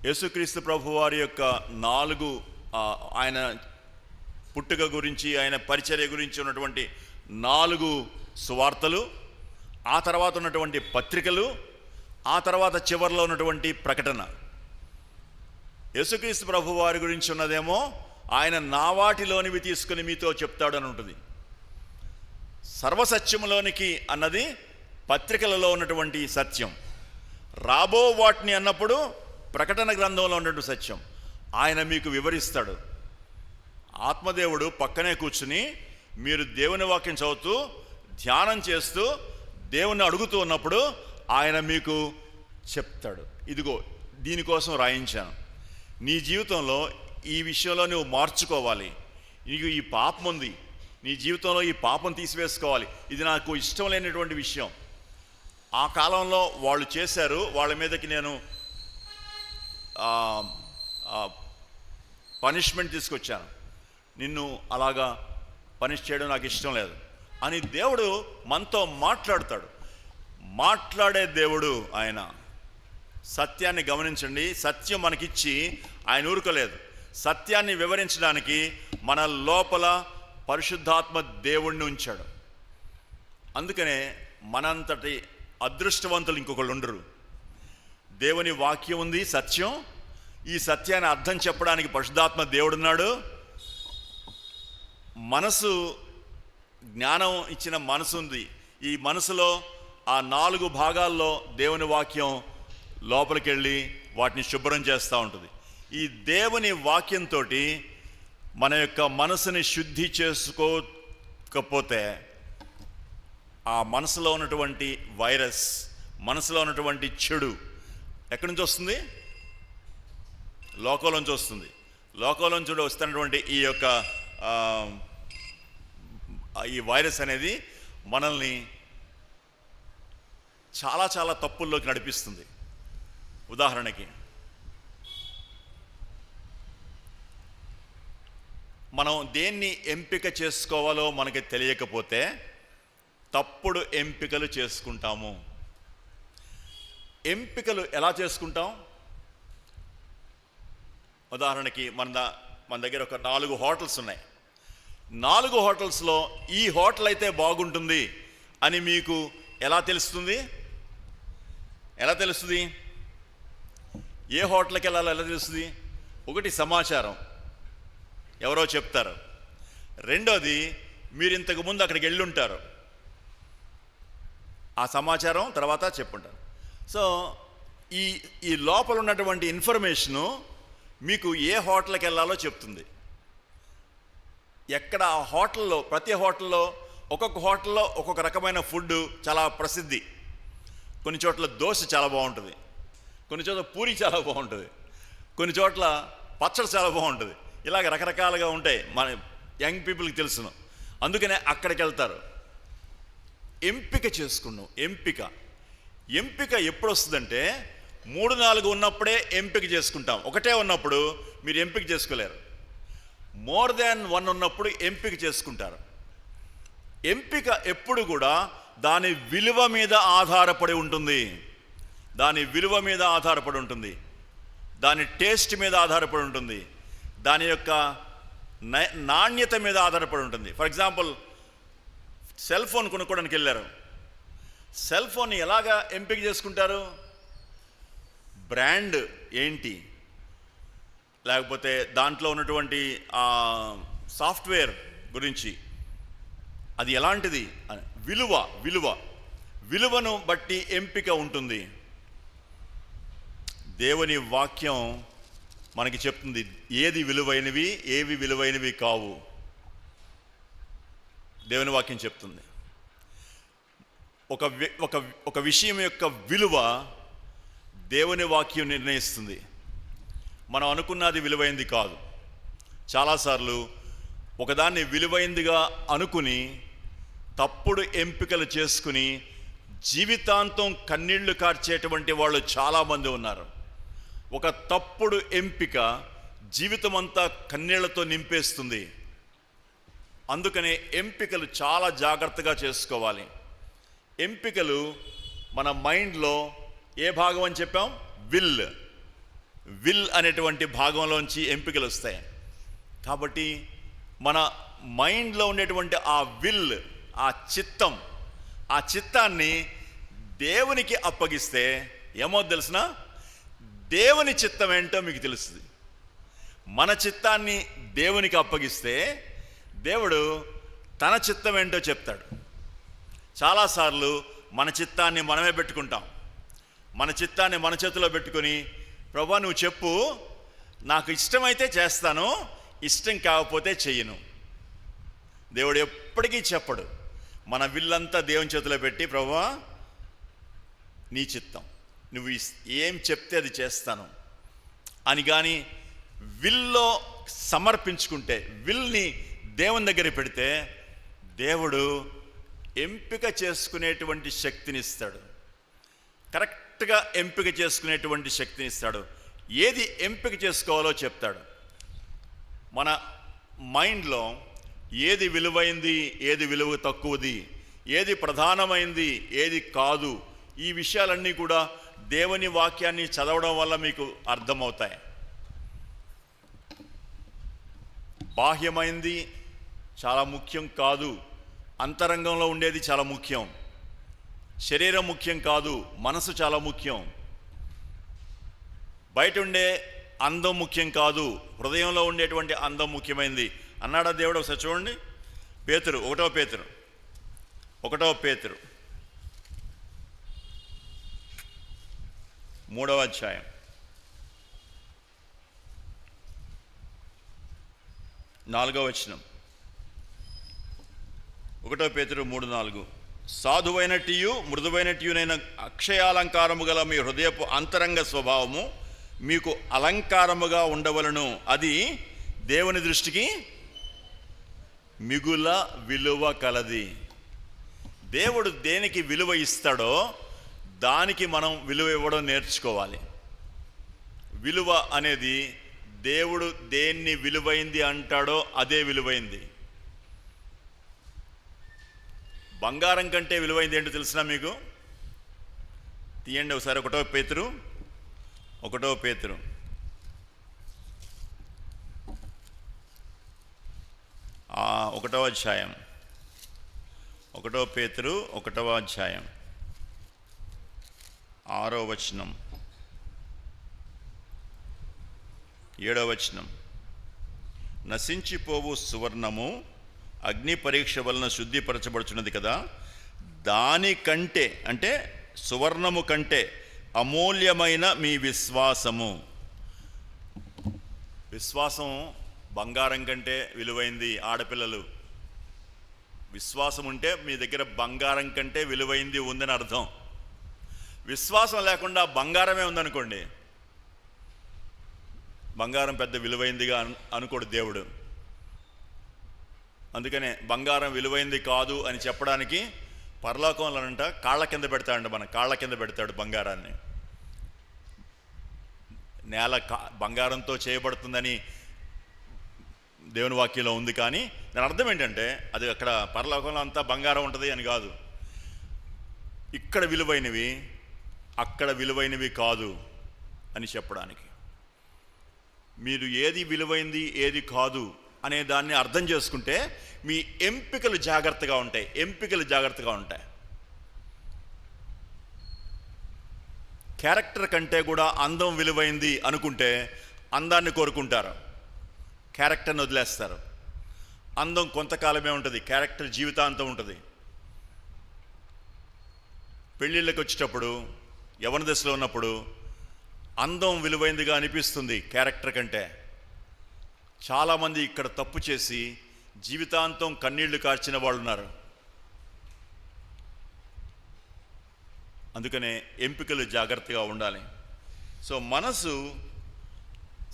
యేసుక్రీస్తు ప్రభువారి యొక్క 4 ఆయన పుట్టుక గురించి, ఆయన పరిచర్య గురించి ఉన్నటువంటి 4 సువార్తలు, ఆ తర్వాత ఉన్నటువంటి పత్రికలు, ఆ తర్వాత చివరిలో ఉన్నటువంటి ప్రకటన. యేసుక్రీస్తు ప్రభువారి గురించి ఉన్నదేమో ఆయన నా వాటిలోనివి తీసుకుని మీతో చెప్తాడని ఉంటుంది. సర్వసత్యములోనికి అన్నది పత్రికలలో ఉన్నటువంటి సత్యం. రాబో వాటిని అన్నప్పుడు ప్రకటన గ్రంథంలో ఉన్నటువంటి సత్యం ఆయన మీకు వివరిస్తాడు. ఆత్మదేవుడు పక్కనే కూర్చుని మీరు దేవుని వాక్యం చదువుతూ ధ్యానం చేస్తూ దేవుని అడుగుతూ ఉన్నప్పుడు ఆయన మీకు చెప్తాడు, ఇదిగో దీనికోసం రాయించాను, నీ జీవితంలో ఈ విషయంలో నువ్వు మార్చుకోవాలి, నీకు ఈ పాపం ఉంది, నీ జీవితంలో ఈ పాపం తీసివేసుకోవాలి, ఇది నాకు ఇష్టం లేనటువంటి విషయం. ఆ కాలంలో వాళ్ళు చేశారు, వాళ్ళ మీదకి నేను పనిష్మెంట్ తీసుకొచ్చాను, నిన్ను అలాగా పనిష్ చేయడం నాకు ఇష్టం లేదు అని దేవుడు మనతో మాట్లాడతాడు. మాట్లాడే దేవుడు ఆయన. సత్యాన్ని గమనించండి, సత్యం మనకిచ్చి ఆయన ఊరుకోలేదు. సత్యాన్ని వివరించడానికి మన లోపల పరిశుద్ధాత్మ దేవుణ్ణి ఉంచాడు. అందుకనే మనంతటి అదృష్టవంతులు ఇంకొకళ్ళు ఉండరు. దేవుని వాక్యం ఉంది, సత్యం. ఈ సత్యాన్ని అర్థం చెప్పడానికి పరిశుద్ధాత్మ దేవుడున్నాడు. మనసు, జ్ఞానం ఇచ్చిన మనసు ఉంది. ఈ మనసులో ఆ 4 భాగాల్లో దేవుని వాక్యం లోపలికి వెళ్ళి వాటిని శుభ్రం చేస్తూ ఉంటుంది. ఈ దేవుని వాక్యంతో మన యొక్క మనసుని శుద్ధి చేసుకోకపోతే ఆ మనసులో ఉన్నటువంటి వైరస్, మనసులో ఉన్నటువంటి చెడు ఎక్కడి నుంచి వస్తుంది? లోకంలోంచి వస్తుంది. లోకంలోంచి వస్తున్నటువంటి ఈ యొక్క ఈ వైరస్ అనేది మనల్ని చాలా చాలా తప్పుల్లోకి నడిపిస్తుంది. ఉదాహరణకి, మనం దేన్ని ఎంపిక చేసుకోవాలో మనకి తెలియకపోతే తప్పుడు ఎంపికలు చేసుకుంటాము. ఎంపికలు ఎలా చేసుకుంటాం? ఉదాహరణకి మన దగ్గర ఒక 4 హోటల్స్ ఉన్నాయి. 4 హోటల్స్లో ఈ హోటల్ అయితే బాగుంటుంది అని మీకు ఎలా తెలుస్తుంది? ఎలా తెలుస్తుంది? ఏ హోటల్కి వెళ్ళాలో ఎలా తెలుస్తుంది? ఒకటి, సమాచారం, ఎవరో చెప్తారు. రెండోది, మీరు ఇంతకుముందు అక్కడికి వెళ్ళుంటారు, ఆ సమాచారం తర్వాత చెప్పుంటారు. సో ఈ లోపల ఉన్నటువంటి ఇన్ఫర్మేషను మీకు ఏ హోటల్కి వెళ్ళాలో చెప్తుంది. ఎక్కడ ఆ హోటల్లో, ప్రతి హోటల్లో ఒక్కొక్క హోటల్లో ఒక్కొక్క రకమైన ఫుడ్ చాలా ప్రసిద్ధి. కొన్ని చోట్ల దోశ చాలా బాగుంటుంది, కొన్ని చోట్ల పూరి చాలా బాగుంటుంది, కొన్ని చోట్ల పచ్చడి చాలా బాగుంటుంది. ఇలాగ రకరకాలుగా ఉంటాయి. మన యంగ్ పీపుల్కి తెలుసును, అందుకనే అక్కడికి వెళ్తారు. ఎంపిక చేసుకున్నాం. ఎంపిక ఎప్పుడు వస్తుందంటే 3-4 ఉన్నప్పుడే ఎంపిక చేసుకుంటాం. ఒకటే ఉన్నప్పుడు మీరు ఎంపిక చేసుకోలేరు. మోర్ దాన్ 1 ఉన్నప్పుడు ఎంపిక చేసుకుంటారు. ఎంపిక ఎప్పుడు కూడా దాని విలువ మీద ఆధారపడి ఉంటుంది. దాని విలువ మీద ఆధారపడి ఉంటుంది, దాని టేస్ట్ మీద ఆధారపడి ఉంటుంది, దాని యొక్క నాణ్యత మీద ఆధారపడి ఉంటుంది. ఫర్ ఎగ్జాంపుల్, సెల్ ఫోన్ కొనుక్కోవడానికి వెళ్ళారు. సెల్ ఫోన్ ఎలాగా ఎంపిక చేసుకుంటారు? బ్రాండ్ ఏంటి, లేకపోతే దాంట్లో ఉన్నటువంటి సాఫ్ట్వేర్ గురించి, అది ఎలాంటిది, విలువను బట్టి ఎంపిక ఉంటుంది. దేవుని వాక్యం మనకి చెప్తుంది ఏది విలువైనవి, ఏవి విలువైనవి కావు. దేవుని వాక్యం చెప్తుంది. ఒక విషయం యొక్క విలువ దేవుని వాక్యం నిర్ణయిస్తుంది. మనం అనుకున్నది విలువైంది కాదు. చాలాసార్లు ఒకదాన్ని విలువైందిగా అనుకుని తప్పుడు ఎంపికలు చేసుకుని జీవితాంతం కన్నీళ్లు కార్చేటువంటి వాళ్ళు చాలామంది ఉన్నారు. ఒక తప్పుడు ఎంపిక జీవితం అంతా కన్నీళ్లతో నింపేస్తుంది. అందుకనే ఎంపికలు చాలా జాగ్రత్తగా చేసుకోవాలి. ఎంపికలు మన మైండ్లో ఏ భాగం అని చెప్పాం? విల్ అనేటువంటి భాగంలోంచి ఎంపికలు వస్తాయి. కాబట్టి మన మైండ్లో ఉండేటువంటి ఆ చిత్తాన్ని దేవునికి అప్పగిస్తే ఏమో తెలిసిన, దేవుని చిత్తం ఏంటో మీకు తెలుస్తుంది. మన చిత్తాన్ని దేవునికి అప్పగిస్తే దేవుడు తన చిత్తం ఏంటో చెప్తాడు. చాలాసార్లు మన చిత్తాన్ని మనమే పెట్టుకుంటాం. మన చిత్తాన్ని మన చేతిలో పెట్టుకొని, ప్రభా నువ్వు చెప్పు, నాకు ఇష్టమైతే చేస్తాను, ఇష్టం కాకపోతే చెయ్యను. దేవుడు ఎప్పటికీ చెప్పడు. మన విల్లంతా దేవుని చేతిలో పెట్టి, ప్రభా నీ చిత్తం, నువ్వు ఏం చెప్తే అది చేస్తాను అని కానీ విల్లో సమర్పించుకుంటే, విల్ని దేవుని దగ్గర పెడితే దేవుడు ఎంపిక చేసుకునేటువంటి శక్తిని ఇస్తాడు. కరెక్ట్గా ఎంపిక చేసుకునేటువంటి శక్తిని ఇస్తాడు. ఏది ఎంపిక చేసుకోవాలో చెప్తాడు. మన మైండ్లో ఏది విలువైంది, ఏది విలువ తక్కువది, ఏది ప్రధానమైంది, ఏది కాదు, ఈ విషయాలన్నీ కూడా దేవుని వాక్యాన్ని చదవడం వల్ల మీకు అర్థమవుతాయి. బాహ్యమైంది చాలా ముఖ్యం కాదు, అంతరంగంలో ఉండేది చాలా ముఖ్యం. శరీరం ముఖ్యం కాదు, మనసు చాలా ముఖ్యం. బయట ఉండే అందం ముఖ్యం కాదు, హృదయంలో ఉండేటువంటి అందం ముఖ్యమైనది అన్నాడా దేవుడు. ఒకసారి చూడండి, పేతురు 1 పేతురు 1 పేతురు 3వ అధ్యాయం 4వ వచనం. 1 పేతురు 3:4. సాధువైనట్టు మృదువైనట్టునైన అక్షయాలంకారము గల మీ హృదయపు అంతరంగ స్వభావము మీకు అలంకారముగా ఉండవలను, అది దేవుని దృష్టికి మిగుల విలువ కలది. దేవుడు దేనికి విలువ ఇస్తాడో దానికి మనం విలువ ఇవ్వడం నేర్చుకోవాలి. విలువ అనేది దేవుడు దేన్ని విలువైంది అంటాడో అదే విలువైంది. బంగారం కంటే విలువైంది ఏంటో తెలిసినా మీకు? తీయండి ఒకసారి 1 పేతురు 1 పేతురు 1వ అధ్యాయం 1 పేతురు 1వ అధ్యాయం 6వ వచనం 7వ వచనం. నశించిపోవు సువర్ణము అగ్ని పరీక్ష వలన శుద్ధిపరచబడుచున్నది కదా, దానికంటే అంటే సువర్ణము కంటే అమూల్యమైన మీ విశ్వాసము. విశ్వాసం బంగారం కంటే విలువైంది. ఆడపిల్లలు, విశ్వాసం ఉంటే మీ దగ్గర బంగారం కంటే విలువైంది ఉందని అర్థం. విశ్వాసం లేకుండా బంగారమే ఉందనుకోండి, బంగారం పెద్ద విలువైందిగా అనుకోడు దేవుడు. అందుకనే బంగారం విలువైంది కాదు అని చెప్పడానికి పరలోకంలోనంట కాళ్ళ కింద పెడతాడంట, మన కాళ్ళ కింద పెడతాడు బంగారాన్ని. నేల బంగారంతో చేయబడుతుందని దేవుని వాక్యంలో ఉంది, కానీ దాని అర్థం ఏంటంటే అది అక్కడ పరలోకంలో అంతా బంగారం ఉంటుంది అని కాదు. ఇక్కడ విలువైనవి అక్కడ విలువైనవి కాదు అని చెప్పడానికి. మీరు ఏది విలువైంది ఏది కాదు అనే దాన్ని అర్థం చేసుకుంటే మీ ఎంపికలు జాగ్రత్తగా ఉంటాయి. క్యారెక్టర్ కంటే కూడా అందం విలువైంది అనుకుంటే అందాన్ని కోరుకుంటారు, క్యారెక్టర్ని వదిలేస్తారు. అందం కొంతకాలమే ఉంటుంది, క్యారెక్టర్ జీవితాంతం ఉంటుంది. పెళ్ళిళ్ళకి వచ్చేటప్పుడు యవ్వన దశలో ఉన్నప్పుడు అందం విలువైందిగా అనిపిస్తుంది క్యారెక్టర్ కంటే. చాలామంది ఇక్కడ తప్పు చేసి జీవితాంతం కన్నీళ్లు కార్చిన వాళ్ళు ఉన్నారు. అందుకనే ఎంపికలు జాగ్రత్తగా ఉండాలి. సో మనసు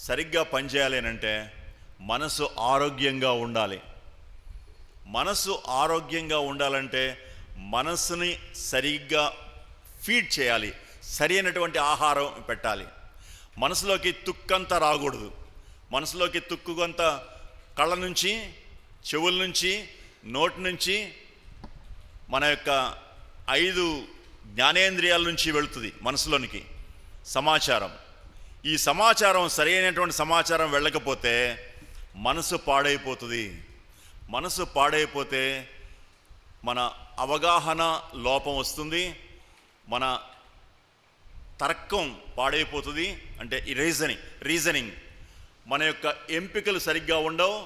సరిగ్గా పనిచేయాలి అంటే మనసు ఆరోగ్యంగా ఉండాలి. మనసు ఆరోగ్యంగా ఉండాలంటే మనసుని సరిగ్గా ఫీడ్ చేయాలి, సరి అయినటువంటి ఆహారం పెట్టాలి. మనసులోకి తుక్కంతా రాకూడదు. మనసులోకి తుక్కుకంతా కళ్ళ నుంచి, చెవుల నుంచి, నోటి నుంచి, మన యొక్క 5 జ్ఞానేంద్రియాల నుంచి వెళుతుంది మనసులోనికి సమాచారం. ఈ సమాచారం సరైనటువంటి సమాచారం వెళ్ళకపోతే మనసు పాడైపోతుంది. మనసు పాడైపోతే మన అవగాహన లోపం వస్తుంది, మన తర్కం పాడైపోతుంది. అంటే ఈ రీజనింగ్ మన యొక్క ఎంపికలు సరిగ్గా ఉండవు,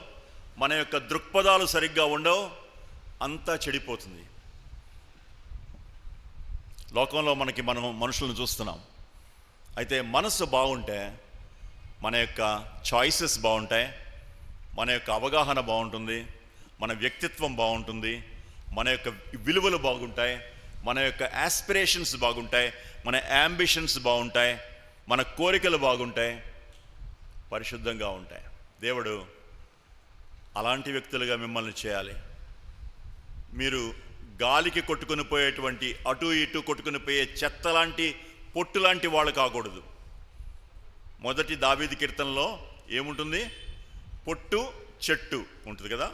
మన యొక్క దృక్పథాలు సరిగ్గా ఉండవు, అంతా చెడిపోతుంది. లోకంలో మనం మనుషులను చూస్తున్నాం. అయితే మనసు బాగుంటే మన యొక్క చాయిసెస్ బాగుంటాయి, మన యొక్క అవగాహన బాగుంటుంది, మన వ్యక్తిత్వం బాగుంటుంది, మన యొక్క విలువలు బాగుంటాయి, మన యొక్క యాస్పిరేషన్స్ బాగుంటాయి, మన యాంబిషన్స్ బాగుంటాయి, మన కోరికలు బాగుంటాయి, పరిశుద్ధంగా ఉంటాయి. దేవుడు అలాంటి వ్యక్తులుగా మిమ్మల్ని చేయాలి. మీరు గాలికి కొట్టుకుని పోయేటువంటి, అటు ఇటు కొట్టుకుని పోయే చెత్త లాంటి, పొట్టు లాంటి వాళ్ళు కాకూడదు. మొదటి దావీదు కీర్తనలో ఏముంటుంది? పొట్టు చెట్టు ఉంటుంది కదా.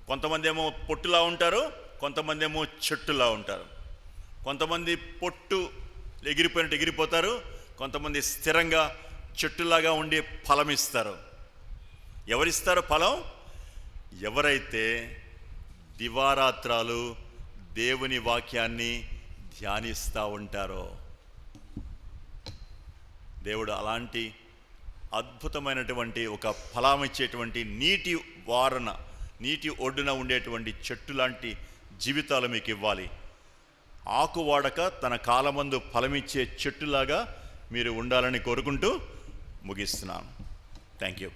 కొంతమంది ఏమో పొట్టులా ఉంటారు, కొంతమంది ఏమో చెట్టులా ఉంటారు. కొంతమంది పొట్టు ఎగిరిపోయినట్టు ఎగిరిపోతారు, కొంతమంది స్థిరంగా చెట్టులాగా ఉండి ఫలం ఇస్తారు. ఎవరిస్తారు ఫలం? ఎవరైతే దివారాత్రాలు దేవుని వాక్యాన్ని ధ్యానిస్తూ ఉంటారో. దేవుడు అలాంటి అద్భుతమైనటువంటి ఒక ఫలమిచ్చేటువంటి నీటి వారన, నీటి ఒడ్డున ఉండేటువంటి చెట్టు లాంటి జీవితాలు మీకు ఇవ్వాలి. ఆకు వాడక తన కాలమందు ఫలమిచ్చే చెట్టులాగా మీరు ఉండాలని కోరుకుంటూ ముగిస్తున్నాను. Thank you.